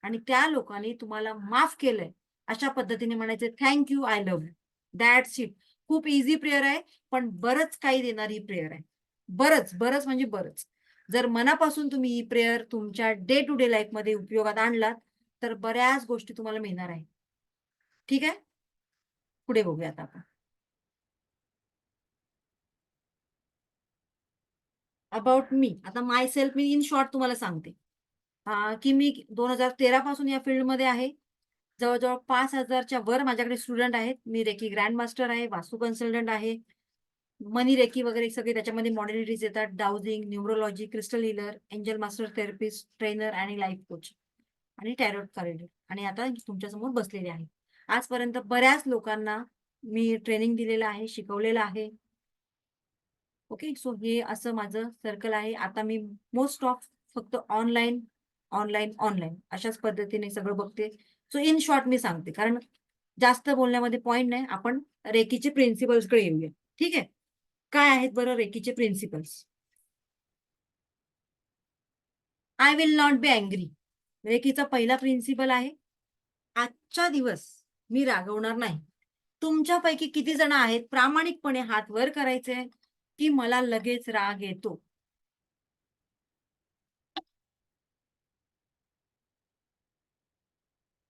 आणि त्या लोकांनी तुम्हाला माफ केलंय, अशा पद्धतीने म्हणायचं thank you, I love you. That's it. खूप ईझी प्रेयर आहे, पण बरंच काही देणारी प्रेयर आहे. बरंच म्हणजे बरंच. जर मनापासून तुम्ही ही प्रेयर तुमच्या डे टू डे लाईफमध्ये उपयोगात आणलात, तर बऱ्याच गोष्टी तुम्हाला मिळणार आहेत. ठीक आहे? पुढे बघूयात आपण. About me. आता माय सेल्फ मी इन शॉर्ट तुम्हाला सांगते. की मी 2013 पासून या फील्डमध्ये आहे. जवळ-जवळ 5,000च्या वर माझ्याकडे स्टुडंट आहेत. मी रेकी ग्रँड मास्टर आहे, वास्तू कन्सल्टंट आहे. मनी रेकी वगैरे सगळे त्याच्यामध्ये मॉडॅलिटीज येतात. Dowsing, numerology, crystal healer, angel master therapist, trainer आणि लाईफ कोच आणि टॅरोट कार्ड आणि आता तुमच्यासमोर बसलेले आहे. आजपर्यंत बऱ्याच लोकांना मी ट्रेनिंग दिलेलं आहे, शिकवलेलं आहे. ओके. सो हे असं माझं सर्कल आहे. आता मी मोस्ट ऑफ फक्त ऑनलाईन अशाच पद्धतीने सगळं बघते. सो इन शॉर्ट मी सांगते. कारण जास्त बोलण्यामध्ये पॉइंट नाही. आपण रेकीचे प्रिन्सिपल्सकडे येऊया. ठीक आहे? काय आहेत बरं रेकीचे principles? I will not be angry. रेकीचा पहिला प्रिन्सिपल आहे, आजचा दिवस मी रागवणार नाही. तुमच्यापैकी किती जण आहेत प्रामाणिकपणे हात वर करायचे, की मला लगेच राग येतो?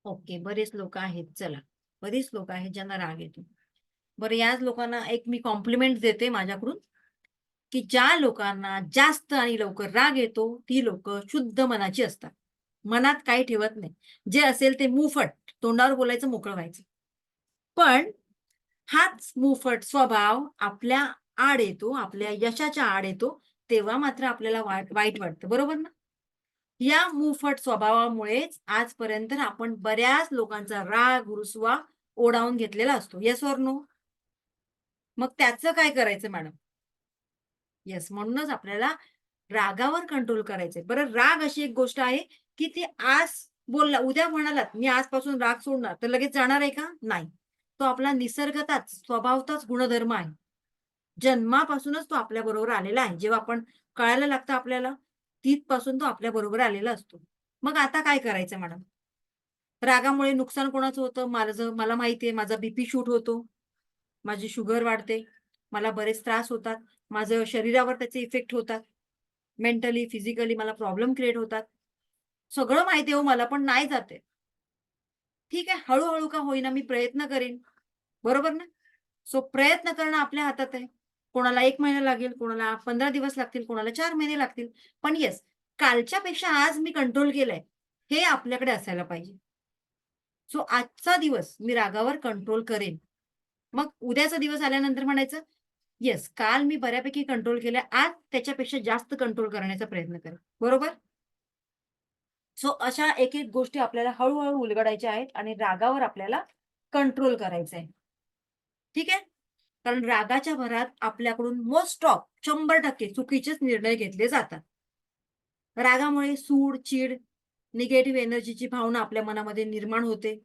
ओके. बरेच लोक आहेत. चला. बरीच लोक आहेत ज्यांना राग येतो. बरं याच लोकांना एक मी कॉम्प्लिमेंट देते माझ्याकडून, की ज्या लोकांना जास्त आणि लवकर राग येतो, ती लोकं शुद्ध मनाची असतात. मनात काही ठेवत नाही. जे असेल ते मुफट, तोंडावर बोलायचं, मोकळं व्हायचं. पण हाच मुफट स्वभाव आपल्या आड येतो, आपल्या यशाच्या आड येतो, तेव्हा मात्र आपल्याला वाईट वाटतं. बरोबर ना? या मुफट स्वभावामुळेच आजपर्यंत आपण बऱ्याच लोकांचा राग रुसवा ओढावून घेतलेला असतो. Yes or no? मग त्याचं काय करायचं मॅडम? येस, म्हणूनच आपल्याला रागावर कंट्रोल करायचंय. बरं, राग अशी एक गोष्ट आहे की ती आज बोलला, उद्या म्हणालात मी आजपासून राग सोडणार, तर लगेच जाणार आहे का? नाही. तो आपला निसर्गताच, स्वभावताच गुणधर्म आहे. जन्मापासूनच तो आपल्या बरोबर आलेला आहे. जेव्हा आपण कळायला लागतं आपल्याला, तिथपासून तो आपल्या बरोबर आलेला असतो. मग आता काय करायचं मॅडम? रागामुळे नुकसान कोणाचं होतं? मला माहिती आहे, माझा बीपी शूट होतो, माझी शुगर वाढते, मला बरेच त्रास होतात, माझं शरीरावर त्याचे इफेक्ट होतात, मेंटली, फिजिकली मला प्रॉब्लेम क्रिएट होतात. सगळं माहिती आहे हो मला, पण नाही जाते. ठीक आहे, हळू का होईना मी प्रयत्न करेन. बरोबर ना? सो प्रयत्न करणं आपल्या हातात आहे. कोणाला 1 महिना लागेल, कोणाला 15 दिवस लागतील, कोणाला 4 महिने लागतील. पण येस, कालच्यापेक्षा आज मी कंट्रोल केलंय, हे आपल्याकडे असायला पाहिजे. सो आजचा दिवस मी रागावर कंट्रोल करेन. मग उद्याचा दिवस आल्यानंतर म्हणायचं, येस, काल मी बऱ्यापैकी कंट्रोल केलंय, आज त्याच्यापेक्षा जास्त कंट्रोल करण्याचा प्रयत्न करेन. बरोबर? सो अशा एक-एक गोष्टी आपल्याला हळू उलगडायच्या आहेत आणि रागावर आपल्याला कंट्रोल करायचं आहे. ठीक आहे? कारण रागाच्या भरात आपल्याकडून मोस्ट ऑफ 100% चुकीचेच निर्णय घेतले जातात. रागामुळे सूड, चीड, निगेटिव्ह एनर्जीची भावना आपल्या मनामध्ये निर्माण होते.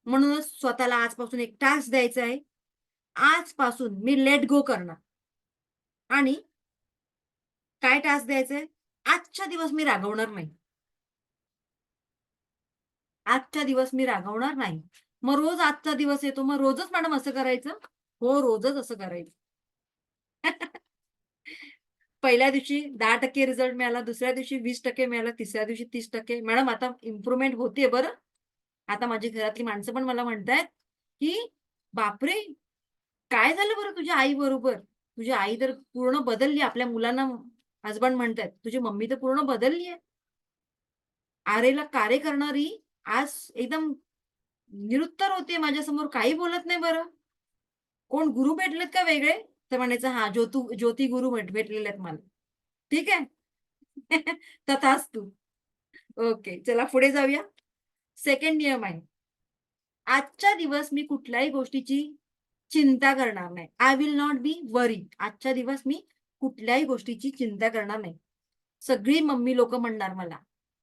म्हणूनच स्वतःला आजपासून एक टास्क द्यायचा आहे. आजपासून मी लेट गो करणार आणि काय टास्क द्यायचंय? आजच्या दिवस मी रागवणार नाही. आजच्या दिवस मी रागवणार नाही. मग रोज आजचा दिवस येतो, मग रोजच मॅडम असं करायचं? हो, रोजच असं करायचं. पहिल्या दिवशी 10% रिझल्ट मिळाला, दुसऱ्या दिवशी 20% मिळाला, तिसऱ्या दिवशी 30%. मॅडम आता इम्प्रूव्हमेंट होतीये बरं. आता माझी घरातली माणसं पण मला म्हणतायत, की "बापरे! काय झालं बरं तुझ्या आईबरोबर? तुझी आई तर पूर्ण बदलली." आपल्या मुलांना हसबंड म्हणतायत, "तुझी मम्मी तर पूर्ण बदलली आहे. आरेला कारे करणारी आज एकदम निरुत्तर होते माझ्यासमोर, काही बोलत नाही बरं. कोण गुरु भेटलेत का वेगळे?" तर म्हणायचं, "हां, ज्योती गुरु भेटलेले आहेत मला." ठीक आहे? तथास्तु. ओके. चला पुढे जाऊया. सेकंड नियम आहे. आजच्या दिवस मी कुठल्याही गोष्टीची चिंता करणार नाही. आय विल नॉट बी वरी. आजच्या दिवस मी कुठल्याही गोष्टीची चिंता करणार नाही. सगळी मम्मी लोकं म्हणणार मला,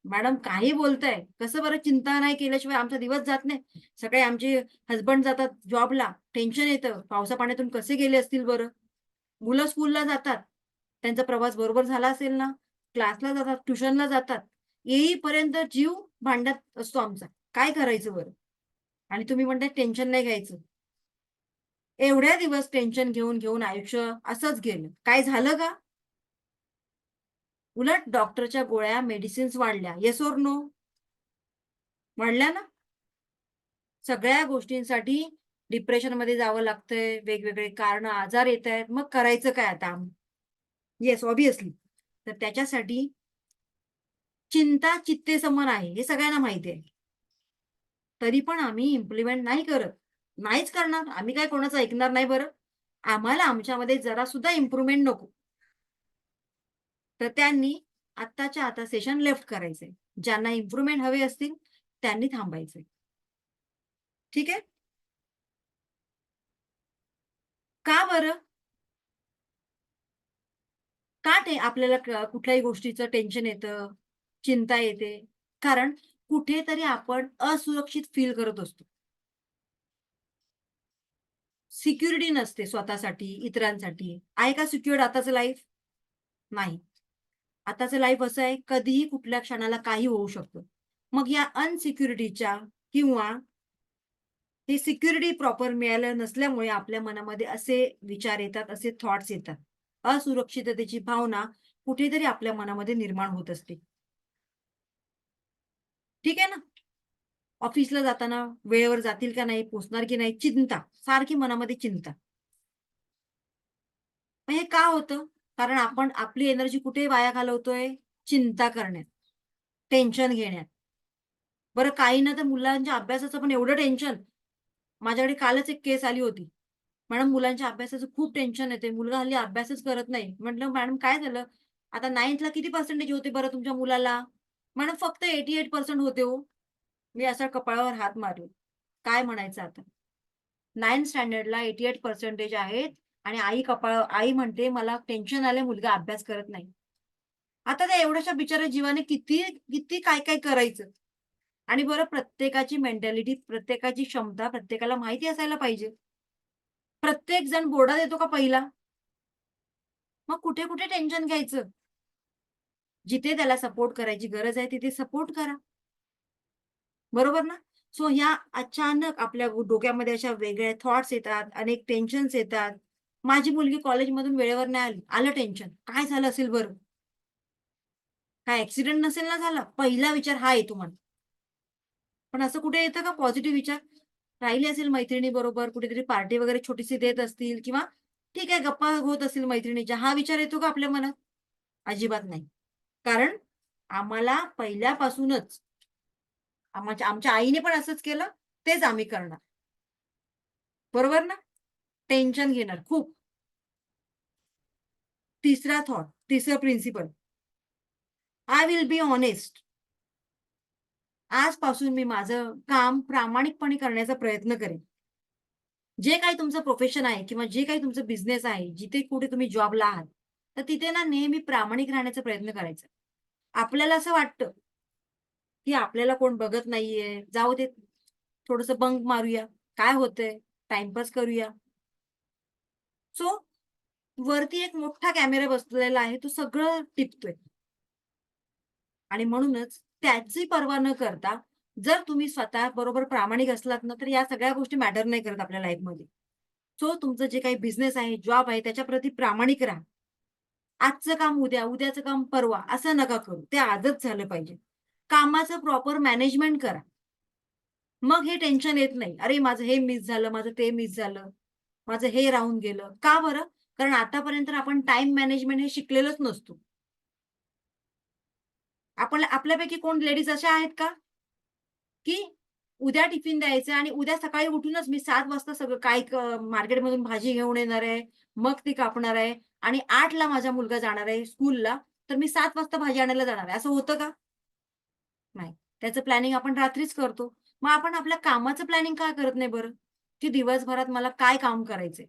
"मॅडम काही बोलताय? कसं बरं चिंता नाही केल्याशिवाय आमचा दिवस जात नाही?" सकाळी आमचे हसबंड जातात जॉबला, टेन्शन येतं. पावसा-पाण्यातून कसे गेले असतील बरं? मुलं स्कूलला जातात. त्यांचा प्रवास बरोबर झाला असेल ना? क्लासला जातात, ट्युशनला जातात. येईपर्यंत जीव भांड्यात असतो आमचा. काय करायचं बरं? आणि तुम्ही म्हणताय टेन्शन नाही घ्यायचं. एवढ्या दिवस टेन्शन घेऊन आयुष्य असंच गेलं. काय झालं का? उलट डॉक्टरच्या गोळ्या, मेडिसिन्स वाढल्या. Yes or no? वाढल्या ना? सगळ्या गोष्टींसाठी डिप्रेशनमध्ये जावं लागतंय, वेगवेगळे कारणं, आजार येतायत. मग करायचं काय आता? Yes, obviously. तर त्याच्यासाठी चिंता चित्तेसमान आहे, हे सगळ्यांना माहिती आहे. तरी पण आम्ही इम्प्लिमेंट नाही करत. नाहीच करणार. आम्ही काय कोणाचं ऐकणार नाही बरं. आम्हाला आमच्यामध्ये जरा सुद्धा इम्प्रूव्हमेंट नको. तर त्यांनी आत्ताच्या आता सेशन लेफ्ट करायचंय. ज्यांना इम्प्रूव्हमेंट हवे असतील त्यांनी थांबायचंय. ठीक आहे? का बरं? का ते आपल्याला कुठल्याही गोष्टीचं टेन्शन येतं, चिंता येते? कारण कुठेतरी आपण असुरक्षित फील करत असतो. सिक्युरिटी नसते स्वतःसाठी, इतरांसाठी. आहे का सिक्युअर्ड आताचं लाईफ? नाही. आताचं लाईफ असं आहे, कधीही कुठल्या क्षणाला काही होऊ शकतं. मग या अनसिक्युरिटीच्या किंवा ही सिक्युरिटी प्रॉपर मिळालं नसल्यामुळे आपल्या मनामध्ये असे विचार येतात, असे थॉट्स येतात. असुरक्षिततेची भावना कुठेतरी आपल्या मनामध्ये निर्माण होत असते. ठीक आहे ना? ऑफिसला जाताना वेळेवर जातील का नाही, पोहोचणार की नाही, चिंता, सारखी मनामध्ये चिंता. मग हे का होतं? कारण आपण आपली एनर्जी कुठे वाया घालवतोय? चिंता करण्यात, टेन्शन घेण्यात. बरं काही ना तर मुलांच्या अभ्यासाचं पण एवढं टेन्शन. माझ्याकडे कालच एक केस आली होती. "मॅडम मुलांच्या अभ्यासाचं खूप टेन्शन येते. मुलगा हल्ली अभ्यासच करत नाही." म्हटलं, "मॅडम काय झालं?" "आता 9thला किती पर्सेंटेज होते बरं तुमच्या मुलाला?" म्हणून फक्त 88% होते हो. मी असा कपाळावर हात मारले. काय म्हणायचं आता? 9th स्टँडर्डला 88% आहेत आणि आई म्हणते मला टेन्शन आलंय, मुलगा अभ्यास करत नाही. आता त्या एवढ्याशा बिचाऱ्या जीवाने किती किती काय काय करायचं. आणि बरं प्रत्येकाची मेंटॅलिटी, प्रत्येकाची क्षमता प्रत्येकाला माहिती असायला पाहिजे. प्रत्येक जण बोर्डात येतो का पहिला? मग कुठे कुठे टेन्शन घ्यायचं? जिथे त्याला सपोर्ट करायची गरज आहे तिथे सपोर्ट करा. बरोबर ना? सो ह्या अचानक आपल्या डोक्यामध्ये अशा वेगळ्या थॉट्स येतात, अनेक टेन्शन्स येतात. माझी मुलगी कॉलेजमधून वेळेवर नाही आली. आलं टेन्शन. काय झालं असेल बरं? काय ॲक्सिडेंट नसेल ना झाला? पहिला विचार हा येतो मनात. पण असं कुठे येतं का पॉझिटिव्ह विचार? राहिली असेल मैत्रिणीबरोबर, कुठेतरी पार्टी वगैरे छोटीशी देत असतील किंवा ठीक आहे गप्पा होत असतील मैत्रिणीच्या. हा विचार येतो का आपल्या मनात? अजिबात नाही. कारण आम्हाला पहिल्यापासूनच आमच्या आईने पण असंच केलं, तेच आम्ही करणार. बरोबर ना? टेन्शन घेणार खूप. तिसरं principle. I will be honest. आजपासून मी माझं काम प्रामाणिकपणे करण्याचा प्रयत्न करेन. जे काही तुमचं प्रोफेशन आहे किंवा जे काही तुमचं बिझनेस आहे, जिथे कुठे तुम्ही जॉबला आहात, तर तिथे ना नेहमी प्रामाणिक राहण्याचा प्रयत्न करायचा. आपल्याला असं वाटतं, की आपल्याला कोण बघत नाहीये, जाऊ दे थोडंसं बंक मारूया, काय होतंय, टाईमपास करूया. सो वरती एक मोठा कॅमेरा बसलेला आहे, तो सगळं टिपतोय. आणि म्हणूनच त्याची पर्वा न करता जर तुम्ही स्वतः बरोबर प्रामाणिक असलात ना, तर या सगळ्या गोष्टी मॅटर नाही करत आपल्या लाईफमध्ये. सो तुमचं जे काही बिझनेस आहे, जॉब आहे, त्याच्याप्रती प्रामाणिक राहा. आजचं काम उद्या, उद्याचं काम परवा असं नका करू. ते आजच झालं पाहिजे. कामाचं प्रॉपर मॅनेजमेंट करा. मग हे टेन्शन येत नाही. अरे, माझं हे मिस झालं, माझं ते मिस झालं, माझं हे राहून गेलं. का बरं? कारण आतापर्यंत आपण टाईम मॅनेजमेंट हे शिकलेलोच नसतो. आपल्यापैकी कोण लेडीज अशा आहेत का? की उद्या टिफिन द्यायचं आणि उद्या सकाळी उठूनच मी 7 वाजता सगळं काय मार्केटमधून भाजी घेऊन येणार आहे, मग ती कापणार आहे आणि 8ला माझा मुलगा जाणार आहे स्कूलला, तर मी 7 वाजता भाजी आणायला जाणार आहे. असं होतं का? नाही. त्याचं प्लॅनिंग आपण रात्रीच करतो. मग आपण आपल्या कामाचं प्लॅनिंग का करत नाही बरं? की दिवसभरात मला काय काम करायचंय?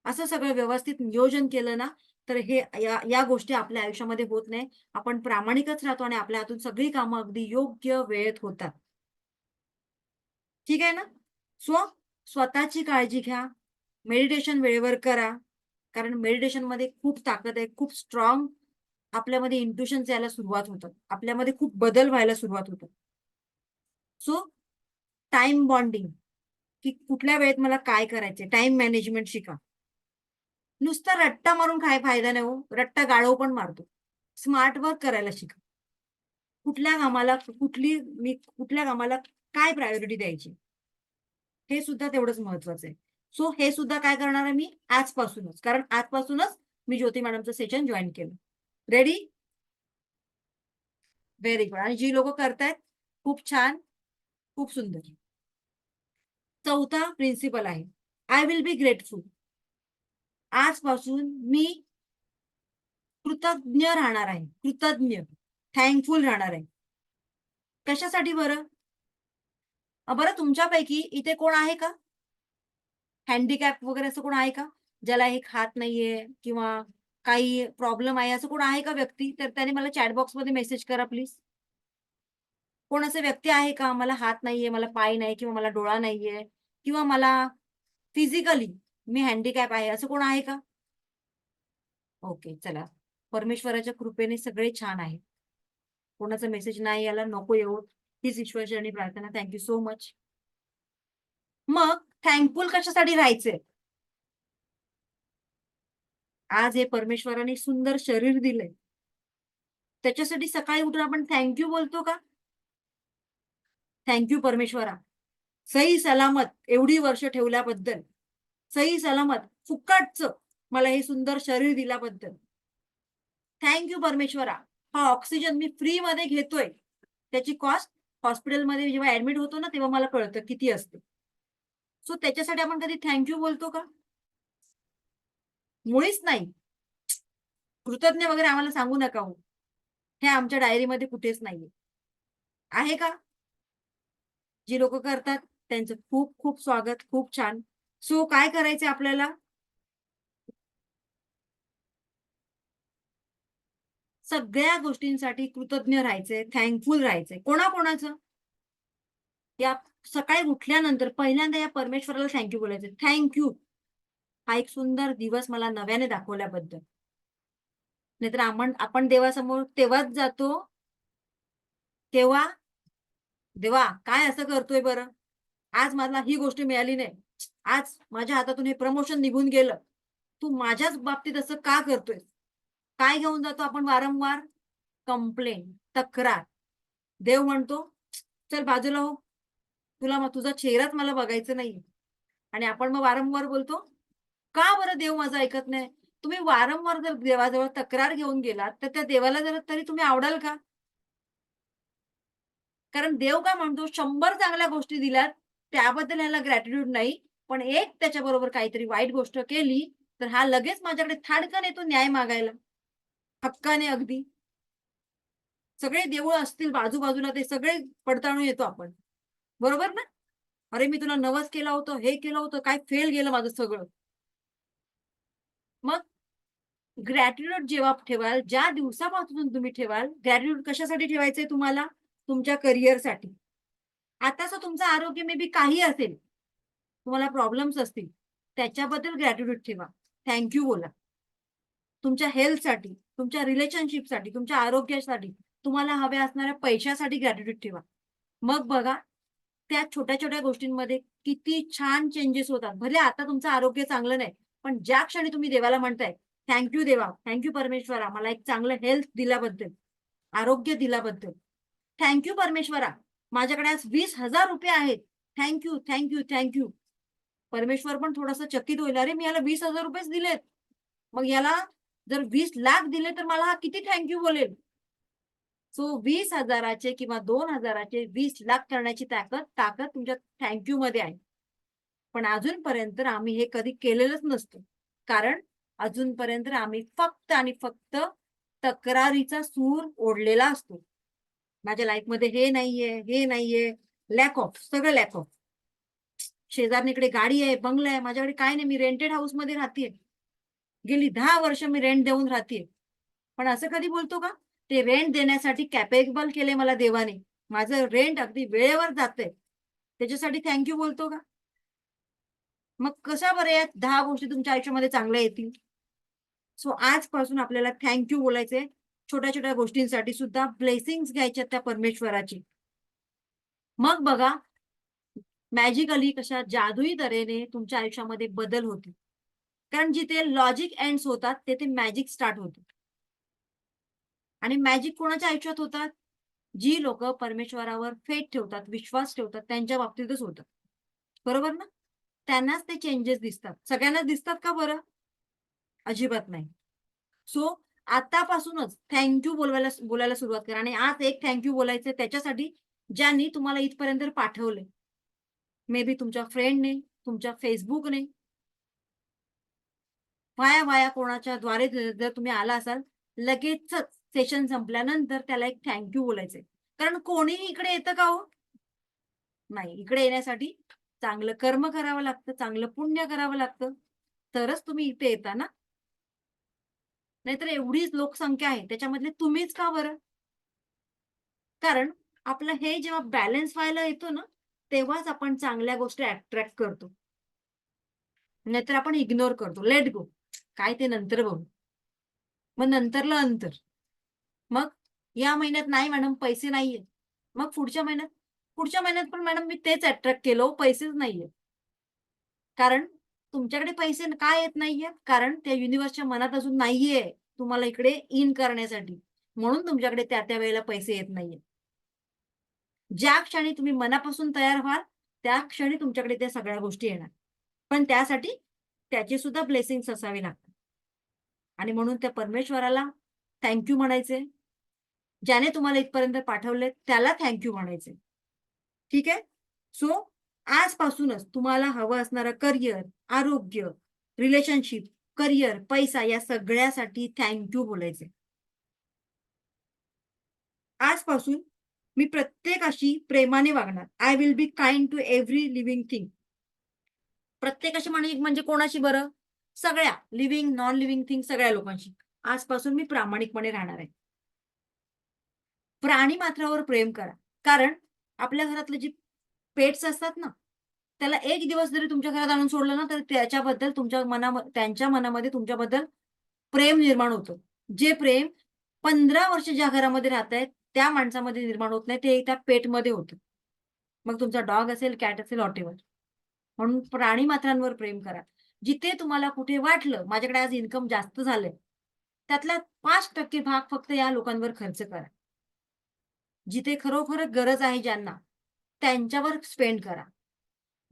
असं सगळं व्यवस्थित नियोजन केलं ना, तर हे या या गोष्टी आपल्या आयुष्यामध्ये होत नाही. आपण प्रामाणिकच राहतो आणि आपल्या हातून सगळी कामं अगदी योग्य वेळेत होतात. ठीक आहे ना? स्वतःची काळजी घ्या. मेडिटेशन वेळेवर करा. कारण मेडिटेशनमध्ये खूप ताकद आहे. खूप स्ट्राँग आपल्यामध्ये इंट्युशन्स यायला सुरुवात होतात. आपल्यामध्ये खूप बदल व्हायला सुरुवात होतात. सो टाईम बॉन्डिंग, की कुठल्या वेळेत मला काय करायचंय? टाईम मॅनेजमेंट शिका. नुसता रट्टा मारून काय फायदा नाही हो. रट्टा गाढव पण मारतो. स्मार्ट वर्क करायला शिका. कुठल्या कामाला काय प्रायोरिटी द्यायची? हे सुद्धा तेवढंच महत्वाचं आहे. सो हे सुद्धा काय करणार आहे मी आजपासूनच. कारण आजपासूनच मी ज्योती मॅडमचं सेशन जॉइन केलं. रेडी? Very good. आणि जी लोकं करतायत खूप छान, खूप सुंदर. चौथा प्रिन्सिपल आहे. I will be grateful. आजपासून मी कृतज्ञ राहणार आहे. कृतज्ञ, थँकफुल राहणार आहे. कशासाठी बरं? बरं तुमच्यापैकी इथे कोण आहे का? हँडिकॅप वगैरे असं कोण आहे का? ज्याला एक हात नाहीये किंवा काही प्रॉब्लेम आहे असं कोण आहे का व्यक्ती? तर त्याने मला चॅट बॉक्समध्ये मेसेज करा प्लीज. कोण असं व्यक्ती आहे का? मला हात नाहीये, मला पाय नाही किंवा मला डोळा नाहीये किंवा मला फिजिकली मी हँडिकॅप आहे असं कोण आहे का? ओके चला. परमेश्वराच्या कृपेने सगळे छान आहेत. कोणाचा मेसेज नाही आला, नको येवो. हीच ईश्वरचरणी प्रार्थना. Thank you so much. मग थँकफुल कशासाठी राहायचंय? आज हे परमेश्वराने सुंदर शरीर दिलंय. त्याच्यासाठी सकाळी उठून आपण थँक यू बोलतो का? थँक यू परमेश्वरा. सही सलामत एवढी वर्ष ठेवल्याबद्दल. सही सलामत फुकटचं मला हे सुंदर शरीर दिल्याबद्दल. थँक यू परमेश्वरा. हा ऑक्सिजन मी फ्रीमध्ये घेतोय. त्याची कॉस्ट हॉस्पिटलमध्ये जेव्हा ॲडमिट होतो ना, तेव्हा मला कळतं किती असते. सो त्याच्यासाठी आपण कधी थँक यू बोलतो का? मुळीच नाही. कृतज्ञ वगैरे आम्हाला सांगू नका हो. हे आमच्या डायरीमध्ये कुठेच नाहीये. आहे का? जी लोक करतात त्यांचं खूप खूप स्वागत, खूप छान. सो काय करायचंय आपल्याला? सगळ्या गोष्टींसाठी कृतज्ञ राहायचंय, थँकफुल राहायचंय. कोणाकोणाचं? या सकाळी उठल्यानंतर पहिल्यांदा या परमेश्वराला थँक्यू बोलायचं. थँक्यू, हा एक सुंदर दिवस मला नव्याने दाखवल्याबद्दल. नाहीतर आपण देवासमोर तेव्हाच जातो केव्हा, देवा काय असं करतोय बरं, आज मला ही गोष्ट मिळाली नाही, आज माझ्या हातातून हे प्रमोशन निघून गेलं, तू माझ्याच बाबतीत असं का करतोय? काय घेऊन जातो आपण वारंवार? कंप्लेंट, तक्रार. देव म्हणतो चल बाजूला हो, तुझा चेहराच मला बघायचं नाही. आणि आपण मग वारंवार बोलतो का बरं देव माझं ऐकत नाही? तुम्ही वारंवार जर देवाजवळ तक्रार घेऊन गेलात तर त्या देवाला जर तरी तुम्ही आवडाल का? कारण देव काय म्हणतो, 100 चांगल्या गोष्टी दिल्यात त्याबद्दल ह्याला ग्रॅटिट्यूड नाही, पण एक त्याच्याबरोबर काहीतरी वाईट गोष्ट केली तर हा लगेच माझ्याकडे थाडकन येतो न्याय मागायला, हक्काने अगदी. सगळे देऊळ असतील बाजूबाजूला ते सगळे पडताळून येतो आपण, बरोबर ना? अरे मी तुला नवस केला होतं, हे केलं होतं, काय फेल गेलं माझं सगळं. मग ग्रॅटिट्यूड जेव्हा ठेवाल, ज्या दिवसापासून तुम्ही ठेवाल, ग्रॅटिट्यूड कशासाठी ठेवायचंय तुम्हाला? तुमच्या करिअरसाठी. आताचं तुमचं आरोग्य मे बी काही असेल, तुम्हाला प्रॉब्लेम्स असतील, त्याच्याबद्दल ग्रॅटिट्यूड ठेवा, थँक्यू बोला. तुमच्या हेल्थसाठी, तुमच्या रिलेशनशिपसाठी, तुमच्या आरोग्यासाठी, तुम्हाला हव्या असणाऱ्या पैशासाठी ग्रॅटिट्यूड ठेवा. मग बघा त्या छोट्या छोट्या गोष्टींमध्ये किती छान चेंजेस होतात. भले आता तुमचं आरोग्य चांगलं नाही, पण ज्या क्षणी तुम्ही देवाला म्हणताय थँक्यू देवा, थँक्यू परमेश्वरा, मला एक चांगलं हेल्थ दिल्याबद्दल, आरोग्य दिल्याबद्दल, थँक्यू परमेश्वरा, माझ्याकडे आज 20,000 रुपये आहेत, थँक्यू थँक्यू थँक्यू. परमेश्वर पण थोडासा चकित होईल, अरे मी याला 20,000 रुपयेच दिलेत, मग याला जर 20 लाख दिले तर मला हा किती थँक्यू बोलेल. सो 20,000चे किंवा 2,000चे 20 लाख करण्याची ताकद तुमच्या थँक्यू मध्ये आहे. पण अजूनपर्यंत आम्ही हे कधी केलेलंच नसतं, कारण अजूनपर्यंत आम्ही फक्त आणि फक्त तक्रारीचा सूर ओढलेला असतो. माझ्या लाईफमध्ये हे नाहीये, लॅक ऑफ, सगळं लॅक ऑफ. शेजारणीकडे गाडी आहे, बंगला आहे, माझ्याकडे काय नाही, मी रेंटेड हाऊस मध्ये राहतेय, गेली 10 वर्ष मी रेंट देऊन राहतेय. पण असं कधी बोलतो का, ते रेंट देण्यासाठी कॅपेबल केले मला देवाने, माझं रेंट अगदी वेळेवर जातंय, त्याच्यासाठी थँक्यू बोलतो का? मग कशा बरं या 10 गोष्टी तुमच्या आयुष्यामध्ये चांगल्या येतील? सो आजपासून आपल्याला थँक्यू बोलायचे, छोट्या छोट्या गोष्टींसाठी सुद्धा ब्लेसिंग्स घ्यायच्या त्या परमेश्वराची. मग बघा मॅजिकली कशा जादुई तऱ्हेने तुमच्या आयुष्यामध्ये बदल होतील. कारण जिथे लॉजिक एंड्स होतात तेथे मॅजिक स्टार्ट होते. आणि मॅजिक कोणाच्या आयुष्यात होतात? जी लोक परमेश्वरावर फेथ ठेवतात, विश्वास ठेवतात, त्यांच्या बाबतीतच होतात, बरोबर ना? त्यांनाच ते चेंजेस दिसतात. सगळ्यांनाच दिसतात का बरं? अजिबात नाही. सो आतापासूनच थँक्यू बोलायला सुरुवात करा. आणि आज एक थँक्यू बोलायचं त्याच्यासाठी ज्यांनी तुम्हाला इथपर्यंत पाठवले, मे बी तुमच्या फ्रेंडने, तुमच्या फेसबुकने, वाया कोणाच्या द्वारे जर तुम्ही आला असाल, लगेचच सेशन संपल्यानंतर त्याला एक थँक्यू बोलायचंय. कारण कोणीही इकडे येतं का हो? नाही. इकडे येण्यासाठी चांगलं कर्म करावं लागतं, चांगलं पुण्य करावं लागतं, तरच तुम्ही इथे येता ना. नाहीतर एवढीच लोकसंख्या आहे, त्याच्यामधले तुम्हीच का बरं? कारण आपलं हे जेव्हा बॅलन्स व्हायला येतो ना, तेव्हाच आपण चांगल्या गोष्टी अट्रॅक्ट करतो. नाहीतर आपण इग्नोर करतो, लेट गो, काय ते नंतर बघू, मग नंतरला अंतर. मग या महिन्यात नाही मॅडम पैसे नाहीये, मग पुढच्या महिन्यात पण मॅडम मी तेच अट्रॅक्ट केलं, पैसेच नाहीये. कारण तुमच्याकडे पैसे का येत नाहीये? कारण त्या युनिव्हर्सच्या मनात अजून नाहीये तुम्हाला इकडे इन करण्यासाठी, म्हणून तुमच्याकडे त्या त्या वेळेला पैसे येत नाहीये. ज्या क्षणी तुम्ही मनापासून तयार व्हाल त्या क्षणी तुमच्याकडे त्या सगळ्या गोष्टी येणार. पण त्यासाठी त्याची सुद्धा ब्लेसिंग्स असावी लागतात. आणि म्हणून त्या परमेश्वराला थँक्यू म्हणायचे, ज्याने तुम्हाला इथपर्यंत पाठवले त्याला थँक्यू म्हणायचे. ठीक आहे? सो आजपासूनच तुम्हाला हवं असणारं करिअर, आरोग्य, रिलेशनशिप, करिअर, पैसा या सगळ्यासाठी थँक्यू बोलायचे. आजपासून मी प्रत्येकाशी प्रेमाने वागणार. I will be kind to every living thing. प्रत्येकाशी म्हणजे कोणाशी बरं? सगळ्या लिव्हिंग नॉन लिव्हिंग थिंग सगळ्या लोकांशी. आजपासून मी प्रामाणिकपणे राहणार आहे. प्राणी मात्रावर प्रेम करा. कारण आपल्या घरातले जी पेट्स असतात ना, त्याला एक दिवस जरी तुमच्या घरात आणून सोडलं ना, तर त्याच्याबद्दल त्यांच्या मनामध्ये तुमच्याबद्दल प्रेम निर्माण होतं. जे प्रेम 15 वर्ष ज्या घरामध्ये राहतायत त्या माणसामध्ये निर्माण होत नाही, ते त्या पेटमध्ये होतं. मग तुमचा डॉग असेल, कॅट असेल, व्हॉटएव्हर. म्हणून प्राणी मात्रांवर प्रेम करा. जिथे तुम्हाला कुठे वाटलं माझ्याकडे आज इन्कम जास्त झालंय, त्यातला 5% भाग फक्त या लोकांवर खर्च करा. जिथे खरोखर गरज आहे ज्यांना, त्यांच्यावर स्पेंड करा.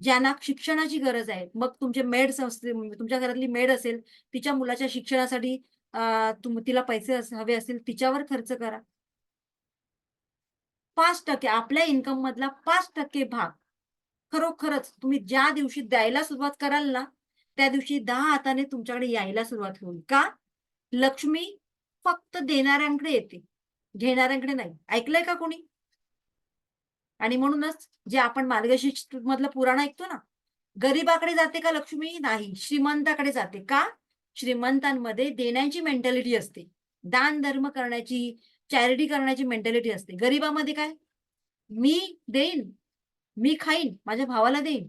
ज्यांना शिक्षणाची गरज आहे, मग तुमचे मेड्स असतील, तुमच्या घरातली मेड असेल, तिच्या मुलाच्या शिक्षणासाठी तिला पैसे हवे असतील, तिच्यावर खर्च करा. 5% आपल्या इन्कम मधला 5% भाग खरोखरच तुम्ही ज्या दिवशी द्यायला सुरुवात कराल ना, त्या दिवशी 10 हाताने तुमच्याकडे यायला सुरुवात होईल. का? लक्ष्मी फक्त देणाऱ्यांकडे येते, घेणाऱ्यांकडे नाही. ऐकलंय का कोणी? आणि म्हणूनच जे आपण मार्गशीर्ष मधलं पुराण ऐकतो ना, गरीबाकडे जाते का लक्ष्मी? नाही, श्रीमंताकडे जाते. का? श्रीमंतांमध्ये देण्याची मेंटॅलिटी असते, दान धर्म करण्याची, चॅरिटी करण्याची मेंटॅलिटी असते. गरीबामध्ये काय? मी देईन, मी खाईन, माझ्या भावाला देईन,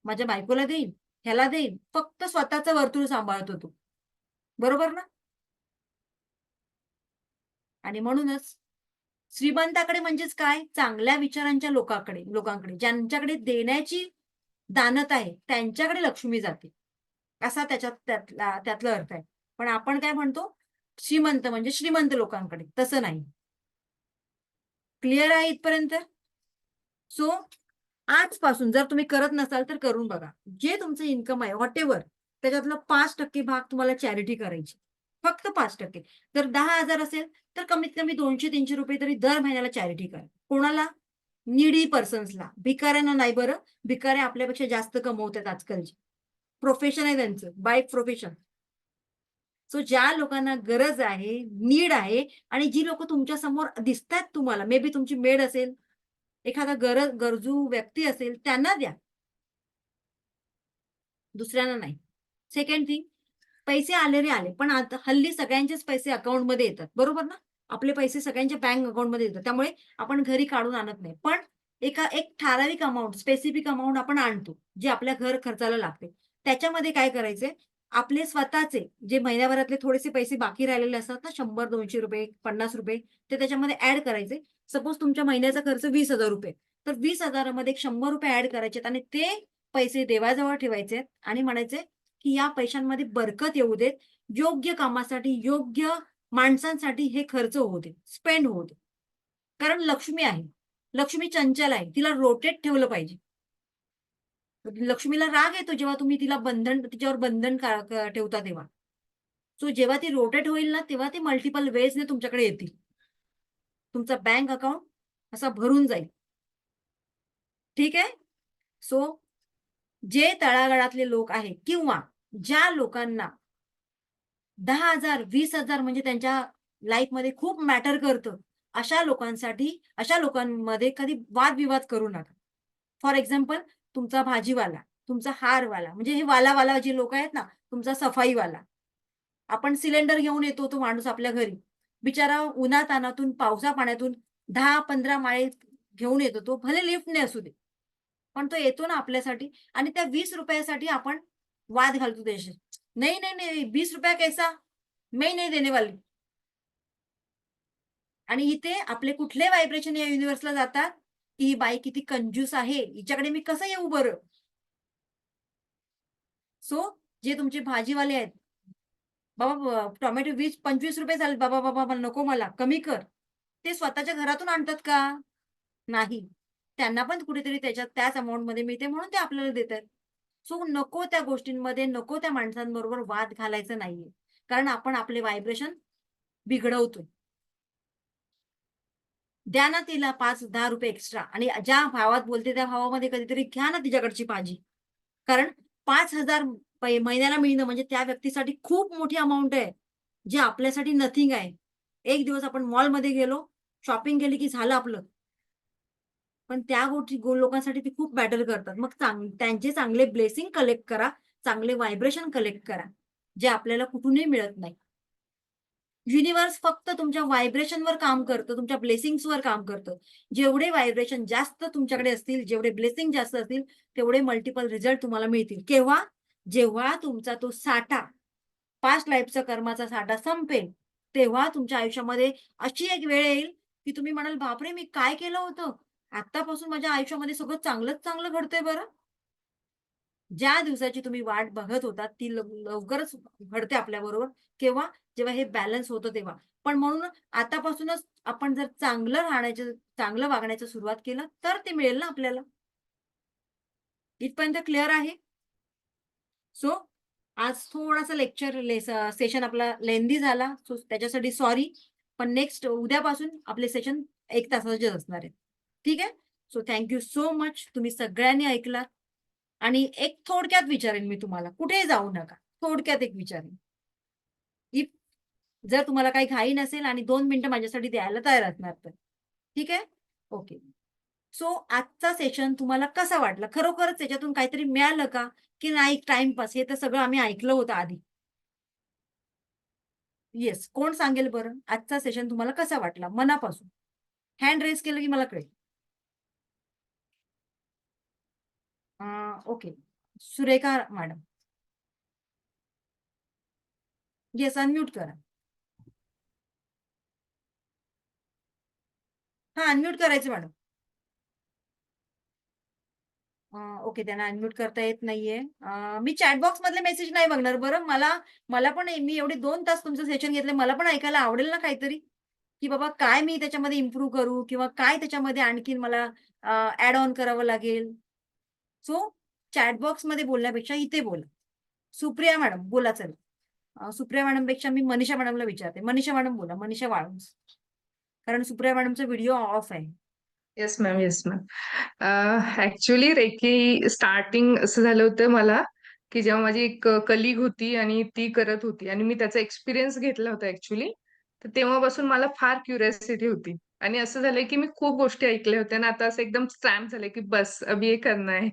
माझ्या बायकोला देईन, ह्याला देईन, फक्त स्वतःचं वर्तुळ सांभाळत होतो. बरोबर ना? आणि म्हणूनच श्रीमंताकडे म्हणजेच काय? चांगल्या विचारांच्या लोकांकडे, ज्यांच्याकडे देण्याची दानत आहे, त्यांच्याकडे लक्ष्मी जाते, असा त्यातला अर्थ आहे. पण आपण काय म्हणतो? श्रीमंत म्हणजे श्रीमंत लोकांकडे. तसं नाही. क्लिअर आहे इथपर्यंत? सो आजपासून जर तुम्ही करत नसाल तर करून बघा. जे तुमचं इन्कम आहे व्हॉटेव्हर, त्याच्यातलं 5% भाग तुम्हाला चॅरिटी करायची. फक्त 5%. जर 10,000 असेल तर कमीत कमी 200-300 रुपये तरी दर महिन्याला चॅरिटी करा. कोणाला? नीडी पर्सन्सला. भिकाऱ्यांना नाही बरं. भिकाऱ्या आपल्यापेक्षा जास्त कमवतात आजकालचे. प्रोफेशन आहे त्यांचं, बाय प्रोफेशन. सो ज्या लोकांना गरज आहे, नीड आहे, आणि जी लोक तुमच्या समोर दिसतात तुम्हाला, मे बी तुमची मेड असेल, एखादा गरजू व्यक्ती असेल, त्यांना द्या, दुसऱ्यांना नाही. सेकंड थिंग, पैसे आले रे आले, पण आता हल्ली सगळ्यांचेच पैसे अकाउंटमध्ये येतात. बरोबर ना? आपले पैसे सगळ्यांच्या बँक अकाउंटमध्ये येतात. त्यामुळे आपण घरी काढून आणत नाही. पण एक ठराविक अमाऊंट, स्पेसिफिक अमाऊंट आपण आणतो, जे आपल्या घर खर्चाला लागते. त्याच्यामध्ये काय करायचंय? आपले स्वतःचे जे महिन्याभरातले थोडेसे पैसे बाकी राहिलेले असतात ना, 100-200 रुपये, 50 रुपये, ते त्याच्यामध्ये ऍड करायचे. सपोज तुमच्या महिन्याचा खर्च 20,000 रुपये, तर 20,000 मध्ये 100 रुपये ऍड करायचे आणि ते पैसे देवाजवळ ठेवायचे आणि म्हणायचे की या पैशांमध्ये बरकत येऊ देत, योग्य कामासाठी, योग्य माणसांसाठी हे खर्च होऊ दे, स्पेंड होऊ दे. कारण लक्ष्मी आहे, लक्ष्मी चंचल आहे, तिला रोटेट ठेवलं पाहिजे. लक्ष्मीला राग येतो जेव्हा तुम्ही तिच्यावर बंधन ठेवता तेव्हा. सो जेव्हा ती रोटेट होईल ना, तेव्हा ती मल्टिपल वेजने तुमच्याकडे येतील. तुमचा बँक अकाउंट असा भरून जाईल. ठीक आहे? सो जे तळागाळातले लोक आहेत किंवा ज्या लोकांना 10,000, 20,000 म्हणजे त्यांच्या लाईफमध्ये खूप मॅटर करतं, अशा लोकांमध्ये कधी वादविवाद करू नका. फॉर एक्झाम्पल, तुमचा भाजीवाला, तुमचा हारवाला, म्हणजे हे वाला जे लोक आहेत ना, तुमचा सफाईवाला. आपण सिलेंडर घेऊन येतो, तो माणूस आपल्या घरी बिचारा उन्हातानातून, पावसा पाण्यातून 10-15 माळे घेऊन येतो. तो भले लिफ्टने असू दे, पण तो येतो ना आपल्यासाठी. आणि त्या 20 रुपयासाठी आपण वाद घालतो त्याशी. नाही नाही नाही, 20 रुपया कैसा, मैं नहीं देने वाली. आणि इथे आपले कुठले व्हायब्रेशन या युनिव्हर्सला जातात की ही बाई किती कंजूस आहे, हिच्याकडे मी कसं येऊ बरं. सो जे तुमचे भाजीवाले आहेत, बाबा टोमॅटो 20-25 रुपये झाले, बाबा बाबा नको, मला कमी कर, ते स्वतःच्या घरातून आणतात का? नाही. त्यांना पण कुठेतरी त्याच अमाऊंट मध्ये मिळते, म्हणून ते आपल्याला देतात. सो नको त्या गोष्टींमध्ये, नको त्या माणसांबरोबर वाद घालायचं नाहीये, कारण आपण आपले व्हायब्रेशन बिघडवतोय. द्या ना तिला 5-10 रुपये एक्स्ट्रा, आणि ज्या भावात बोलते त्या भावामध्ये कधीतरी घ्या ना तिच्याकडची भाजी. कारण 5,000 महिन्याला मिळणं म्हणजे त्या व्यक्तीसाठी खूप मोठी अमाऊंट आहे, जे आपल्यासाठी नथिंग आहे. एक दिवस आपण मॉलमध्ये गेलो, शॉपिंग केली की झालं आपलं. पण त्या गोष्टी लोकांसाठी ते खूप मॅटर करतात. मग त्यांचे चांगले ब्लेसिंग कलेक्ट करा, चांगले व्हायब्रेशन कलेक्ट करा, जे आपल्याला कुठूनही मिळत नाही. युनिव्हर्स फक्त तुमच्या व्हायब्रेशनवर काम करतं, तुमच्या ब्लेसिंग्सवर काम करतं. जेवढे व्हायब्रेशन जास्त तुमच्याकडे असतील, जेवढे ब्लेसिंग जास्त असतील, तेवढे मल्टिपल रिझल्ट तुम्हाला मिळतील. केव्हा? जेव्हा तुमचा तो साठा, पास्ट लाईफचा कर्माचा साठा संपेल, तेव्हा तुमच्या आयुष्यामध्ये अशी एक वेळ येईल की तुम्ही म्हणाल, बापरे, मी काय केलं होतं? आतापासून माझ्या आयुष्यामध्ये सगळं चांगलंच चांगलं घडतंय बरं. ज्या दिवसाची तुम्ही वाट बघत होता ती लवकरच घडते आपल्याबरोबर. केव्हा? जेव्हा हे बॅलन्स होतं तेव्हा. पण म्हणून आतापासूनच आपण जर चांगलं वागण्याची सुरुवात केलं तर ते मिळेल ना आपल्याला. इथपर्यंत क्लिअर आहे? सो आज थोडासा सेशन आपला लेंदी झाला. सो त्याच्यासाठी सॉरी. पण नेक्स्ट उद्यापासून आपले सेशन 1 तासाचे असणार आहेत. ठीक आहे? So thank so much. तुम्ही सगळ्यांनी ऐकलात. आणि एक थोडक्यात विचारेन मी तुम्हाला, कुठेही जाऊ नका. थोडक्यात एक विचारेन. इफ जर तुम्हाला काही घाई नसेल आणि 2 मिनिटं माझ्यासाठी द्यायला तयार असणार तर. ठीक आहे? ओके. सो आजचा सेशन तुम्हाला कसा वाटला? खरोखरच त्याच्यातून काहीतरी मिळालं का? की नाही टाईमपास? हे तर सगळं आम्ही ऐकलं होतं आधी. येस. कोण सांगेल बरं? आजचा सेशन तुम्हाला कसा वाटला मनापासून? हँड रेज केलं की मला कळेल. Okay. Surekha madam. Yes, unmute करा. हां, अनम्यूट करायचं मॅडम. ओके, त्यांना अनम्यूट करता येत नाहीये. मी चॅट बॉक्स मधले मेसेज नाही बघणार बरं. मला पण मी एवढे 2 तास तुमचं सेशन घेतलं. मला पण ऐकायला आवडेल ना काहीतरी, की बाबा काय मी त्याच्यामध्ये इम्प्रूव्ह करू किंवा काय त्याच्यामध्ये आणखीन मला ॲड ऑन करावं लागेल. सो चॅट बॉक्समध्ये बोलण्यापेक्षा इथे बोला. सुप्रिया मॅडम बोला चला. सुप्रिया मॅडमपेक्षा मी मनीषा मॅडमला विचारते. मनीषा मॅडम बोला. मनीषा वाळुंज. कारण सुप्रिया मॅडमचा व्हिडिओ ऑफ आहे. Yes ma'am, yes ma'am. Actually reiki starting असं झालं होतं मला, की जेव्हा माझी एक कलीग होती आणि ती करत होती आणि मी त्याचा एक्सपिरियन्स घेतला होता ऍक्च्युली. तर तेव्हापासून मला फार क्युरिओसिटी होती आणि असं झालंय की मी खूप गोष्टी ऐकल्या होत्या आणि आता असं एकदम स्टॅम्प झालंय की बस अभी हे करणं आहे.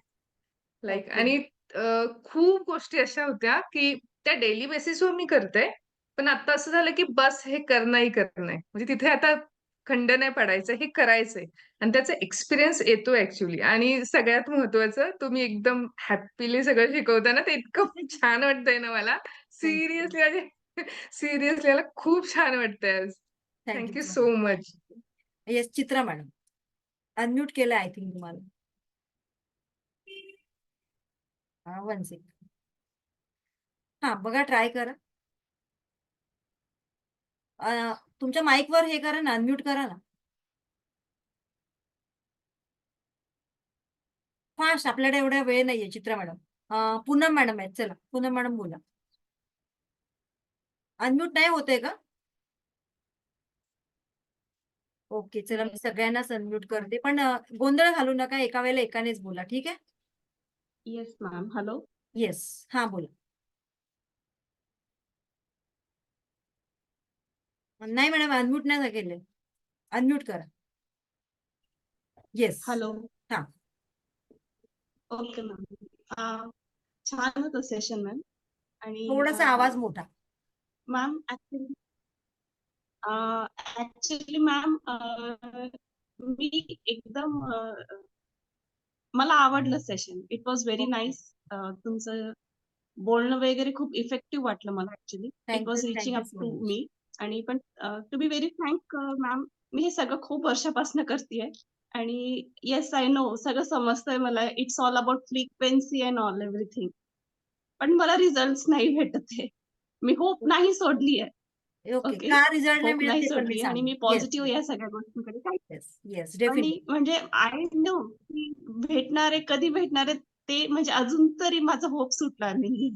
Like okay. आणि खूप गोष्टी अशा होत्या की त्या डेली बेसिसवर मी करते. पण आता असं झालं की बस हे करणंही करणं आहे. म्हणजे तिथे आता खंड नाही पडायचं, हे करायचंय. आणि त्याचा एक्सपिरियन्स येतो ऍक्च्युली. आणि सगळ्यात महत्वाचं तुम्ही एकदम हॅपीली सगळं शिकवता ना, ते इतकं छान वाटतंय ना मला. सिरियसली म्हणजे सिरियसली मला खूप छान वाटतंय आज. Thank thank you so so much. Much. Yes, Chitra madam. Unmute केलं आय थिंक तुम्हाला. 1 सेकंड. हां, बघा ट्राय करा. तुमच्या माईकवर हे करा ना, अनम्यूट करा ना. फास्ट, आपल्याकडे एवढा वेळ नाहीये चित्रा मॅडम. पूनम मॅडम आहेत. चला, पूनम मॅडम बोला. अनम्यूट नाही होतंय का? ओके, चला मी सगळ्यांनाच अनम्यूट करते. पण गोंधळ घालू नका. एका वेळेला एकानेच बोला. ठीक आहे? Yes ma'am. हॅलो. येस. हां, बोला. नाही मॅडम, अनम्यूट नाही केलंय. अनम्यूट करा. येस. हॅलो. हां. Okay ma'am. छान होतं सेशन मॅम. आणि थोडासा आवाज मोठा. मॅम ऍक्च्युली मॅम मी एकदम मला आवडलं session. It was very nice. तुमचं बोलणं वगैरे खूप इफेक्टिव्ह वाटलं मला actually. It was reaching up so too much. मी. आणि पण to be very frank ma'am, मी हे सगळं खूप वर्षापासून करतेय. आणि येस आय नो, सगळं समजतंय मला. It's all about frequency and all everything. पण मला रिझल्ट नाही भेटत आहे. मी होप नाही सोडली आहे. ओके. ओके. का रिझल्ट नाही होप मिळत नाही ते पण मी सोडली आणि सांगेन. मी येस, पॉझिटिव्ह या सगळ्या गोष्टींकडे काय. Yes, yes. आणि डेफिनेटली. म्हणजे आय नो की भेटणार आहे, कधी भेटणार आहे ते म्हणजे अजून तरी माझा होप सुटला नाही.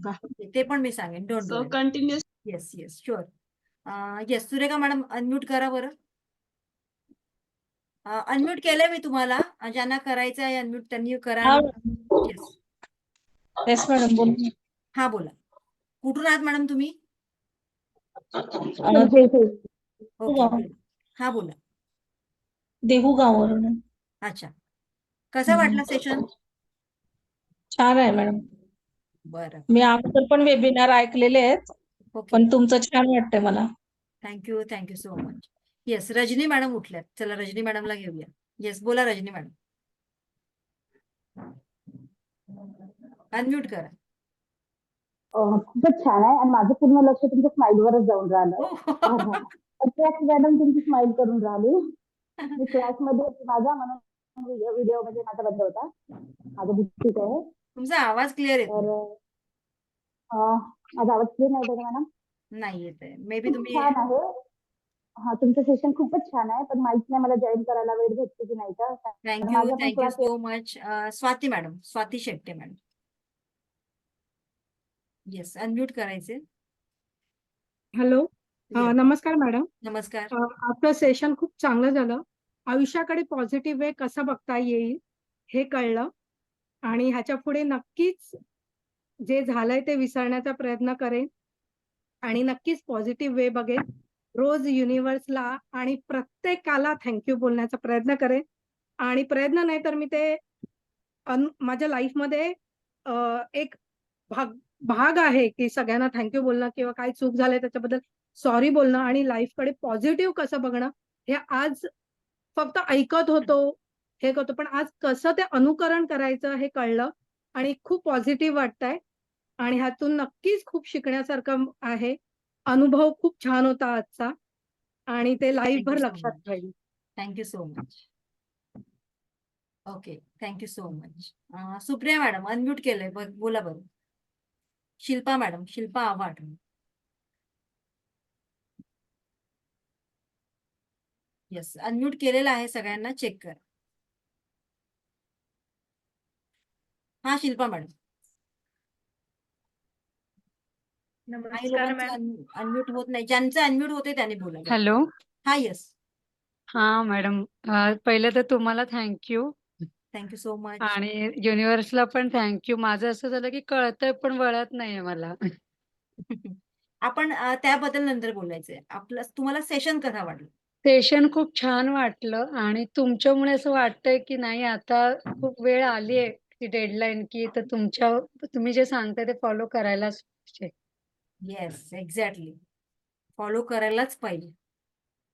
ते पण मी सांगेन. Don't so worry. Continuous. Yes, yes. Sure. Yes, Surekha madam unmute करा बरं. अनम्यूट केलंय मी तुम्हाला. ज्यांना करायचं आहे अनम्यूट त्यांनी करा. आणि येस. येस मॅडम बोला. हां, बोला. कुठून आहात मॅडम तुम्ही? ओके. हां, बोला. देहू गावावरून आहे. अच्छा. कसा वाटला हम्म. सेशन? छान आहे मॅडम. बरं. मी अगोदर पण वेबिनार ऐकलेले आहेत, ओके. पण तुमचं छान वाटतंय मला. Thank you so much. Yes, Rajni madam उठल्यात. चला रजनी मॅडमला घेऊया. येस, बोला रजनी मॅडम. अनम्यूट करा. खूपच छान आहे आणि माझं पूर्ण लक्ष तुमच्या स्माईलवरच जाऊन राहिलं. ओ. अट्रॅक्ट मॅडम तुमची स्माईल करून राहिली. मी क्लासमध्ये होती माझा म्हणून व्हिडिओ म्हणजे माझा बंद होता. माझं ठीक आहे. तुमचा आवाज क्लिअर येतो. तर माझा आवाज क्लिअर नाही होता मॅडम? नाही येत आहे. मे बी खूप तुम्ही छान आहे. हा, तुमचं सेशन खूपच छान आहे, पण माहित नाही मला जॉईन करायला वेळ भेटते की नाही तर. कारण माझा पण thank you class so much. Swati madam, Swati Shette madam. Yes, unmute करायचे. हॅलो. Yes. नमस्कार मॅडम. नमस्कार. आपलं सेशन खूप चांगलं झालं. आयुष्याकडे पॉझिटिव्ह वे कसा बघता येईल हे कळलं आणि ह्याच्या पुढे नक्कीच जे झालंय ते विसरण्याचा प्रयत्न करेन आणि नक्कीच पॉझिटिव्ह वे बघेन. रोज युनिव्हर्सला आणि प्रत्येकाला थँक्यू बोलण्याचा प्रयत्न करेन आणि प्रयत्न नाही तर मी ते माझ्या लाईफमध्ये एक भाग आहे की सगळ्यांना थँक्यू बोलणं किंवा काही चूक झाले त्याच्याबद्दल सॉरी बोलणं आणि लाईफकडे पॉझिटिव्ह कसं बघणं हे आज फक्त ऐकत होतो हे करतो, पण आज कसं ते अनुकरण करायचं हे कळलं आणि खूप पॉझिटिव्ह वाटतंय आणि ह्यातून नक्कीच खूप शिकण्यासारखं आहे. अनुभव खूप छान होता आजचा आणि ते लाईफभर लक्षात राहील. Thank you so much. Okay, thank you so much. Supriya madam unmute केलंय, बोला बरं. Shilpa madam, Shilpa Awhad. Yes, unmute केलेलं आहे, सगळ्यांना चेक करा. हा शिल्पा मॅडम. काही नमस्कार लोकांचं मॅम. अनम्यूट होत नाही. ज्यांचं अनम्यूट होते त्यांनी बोला. हॅलो. हा येस, हा मॅडम, पहिलं तर तुम्हाला थँक्यू थँक्यू सो मच. आणि युनिव्हर्सला पण थँक्यू. माझं असं झालं की कळतंय पण वळत नाहीये मला. आपण त्याबद्दल नंतर बोलायचंय. आपलं तुम्हाला सेशन कसं वाटलं? सेशन खूप छान वाटलं आणि तुमच्यामुळे असं वाटतंय की नाही आता खूप वेळ आली आहे ती डेडलाईन की तर तुम्ही जे सांगताय ते फॉलो करायलाच पाहिजे. Yes, exactly. फॉलो करायलाच पाहिजे.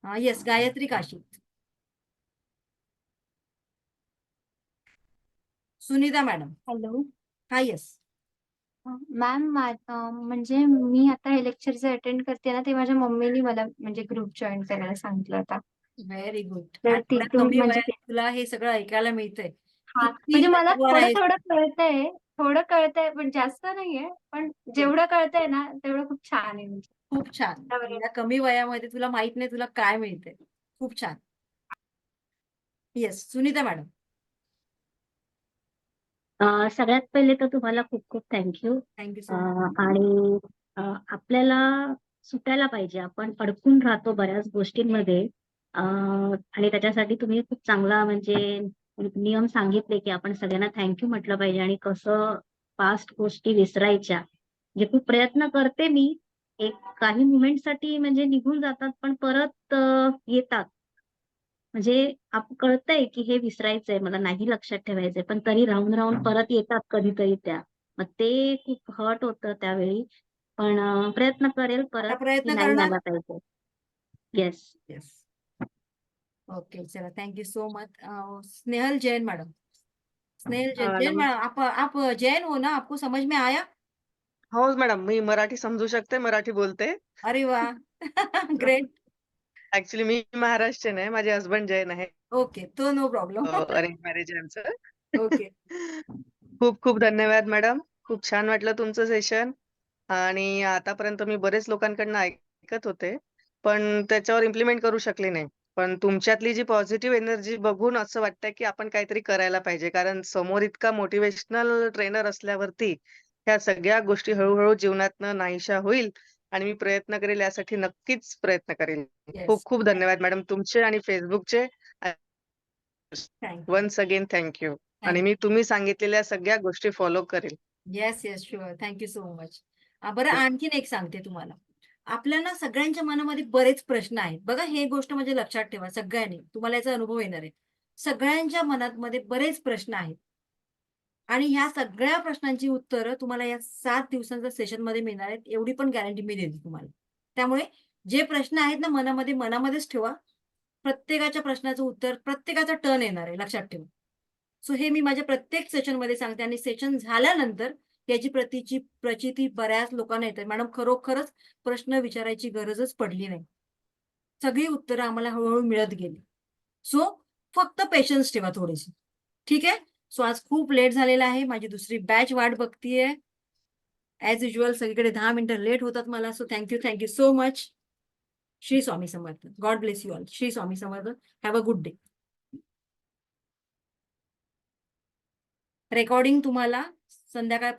Yes, Gayatri काशीत. Sunita madam. Hello. हा येस. मॅम म्हणजे मी आता हे लेक्चर जे अटेंड करते ना ते माझ्या मम्मीनी मला म्हणजे ग्रुप जॉईन करायला सांगितलं होता. Very good. तर आणि एवढ्या तिथून कमी म्हणजे वयात तुला हे सगळं ऐकायला मिळतंय. हा किती म्हणजे मला नशीबवान थोडं आहेस. थोडं कळतंय पण जास्त नाहीये, पण जेवढं कळतंय ना तेवढं खूप छान आहे म्हणजे. खूप छान. बरोबर. या कमी वयामध्ये तुला माहित नाही तुला काय मिळतंय. खूप छान. Yes, Sunita madam. सगळ्यात पहिले तर तुम्हाला खूप खूप थँक्यू. Thank you so much. आणि आपल्याला सुटायला पाहिजे. आपण अडकून राहतो बऱ्याच गोष्टींमध्ये आणि त्याच्यासाठी तुम्ही खूप चांगला म्हणजे नियम सांगितले की आपण सगळ्यांना थँक्यू म्हटलं पाहिजे आणि कसं पास्ट गोष्टी विसरायच्या. म्हणजे खूप प्रयत्न करते मी. एक काही मुमेंटसाठी म्हणजे निघून जातात पण परत येतात. म्हणजे कळतंय की हे विसरायचंय मला नाही लक्षात ठेवायचंय पण तरी राहून राहून परत येतात कधीतरी त्या. मग ते खूप हर्ट होतं त्यावेळी. पण प्रयत्न करेल आता परत की प्रयत्न नाही करणार. झाला पाहिजे. येस. येस. ओके, चला thank you so much. Snehal Jain madam. Snehal Jain. Jain madam, आप जैन हो ना? आपको समझ में आया? हो मॅडम, मी मराठी समजू शकते, मराठी बोलते. अरे वाह! ग्रेट. ऍक्च्युली मी महाराष्ट्रीयन आहे, माझे हसबंड जैन आहे. ओके, तो नो प्रॉब्लेम. अरेंज मॅरेज आहे आमचं. ओके. खूप खूप धन्यवाद मॅडम. खूप छान वाटलं तुमचं सेशन आणि आतापर्यंत मी बरेच लोकांकडनं ऐकत होते, पण त्याच्यावर इम्प्लिमेंट करू शकले नाही. पण तुमच्यातली जी पॉझिटिव्ह एनर्जी बघून असं वाटतंय की आपण काहीतरी करायला पाहिजे. कारण समोर इतका मोटिव्हेशनल ट्रेनर असल्यावरती ह्या सगळ्या गोष्टी हळूहळू जीवनातनं नाहीशा होईल आणि मी प्रयत्न करेल, यासाठी नक्कीच प्रयत्न करेल. येस. खूप खूप धन्यवाद मॅडम तुमचे आणि फेसबुकचे. थँक्यू. Once again thank you. आणि मी तुम्ही सांगितलेल्या सगळ्या गोष्टी फॉलो करेल. Yes, yes, sure. Thank you so much. बरं, आणखीन एक सांगते तुम्हाला. आपल्याला सगळ्यांच्या मनामध्ये बरेच प्रश्न आहेत. बघा, हे गोष्ट म्हणजे लक्षात ठेवा सगळ्यांनी, तुम्हाला याचा अनुभव येणार आहे. सगळ्यांच्या मनात बरेच प्रश्न आहेत आणि ह्या सगळ्या प्रश्नांची उत्तरं तुम्हाला या 7 दिवसांच्या सेशनमध्ये मिळणार आहेत, एवढी पण गॅरंटी मी देते तुम्हाला. त्यामुळे जे प्रश्न आहेत ना मनामध्येच ठेवा. प्रत्येकाच्या प्रश्नाचं उत्तर, प्रत्येकाचा टर्न येणार आहे, लक्षात ठेवा. सो हे मी माझ्या प्रत्येक सेशनमध्ये सांगते आणि सेशन झाल्यानंतर याची प्रचिती बऱ्याच लोकांना येते. मॅडम, खरोखरच प्रश्न विचारायची गरजच पडली नाही. सगळी उत्तरं आम्हाला हळूहळू मिळत गेली. सो फक्त पेशन्स ठेवा थोडीशी. ठीक आहे? सो आज खूप लेट झालेला आहे. माझी दुसरी बॅच वाट बघतीये. ॲज युज्युअल सगळीकडे 10 मिनिटं लेट होतात मला. So thank you so much. Shri Swami Samarth. God bless you all. Shri Swami Samarth. Have a good day. Recording तुम्हाला संध्याकाळ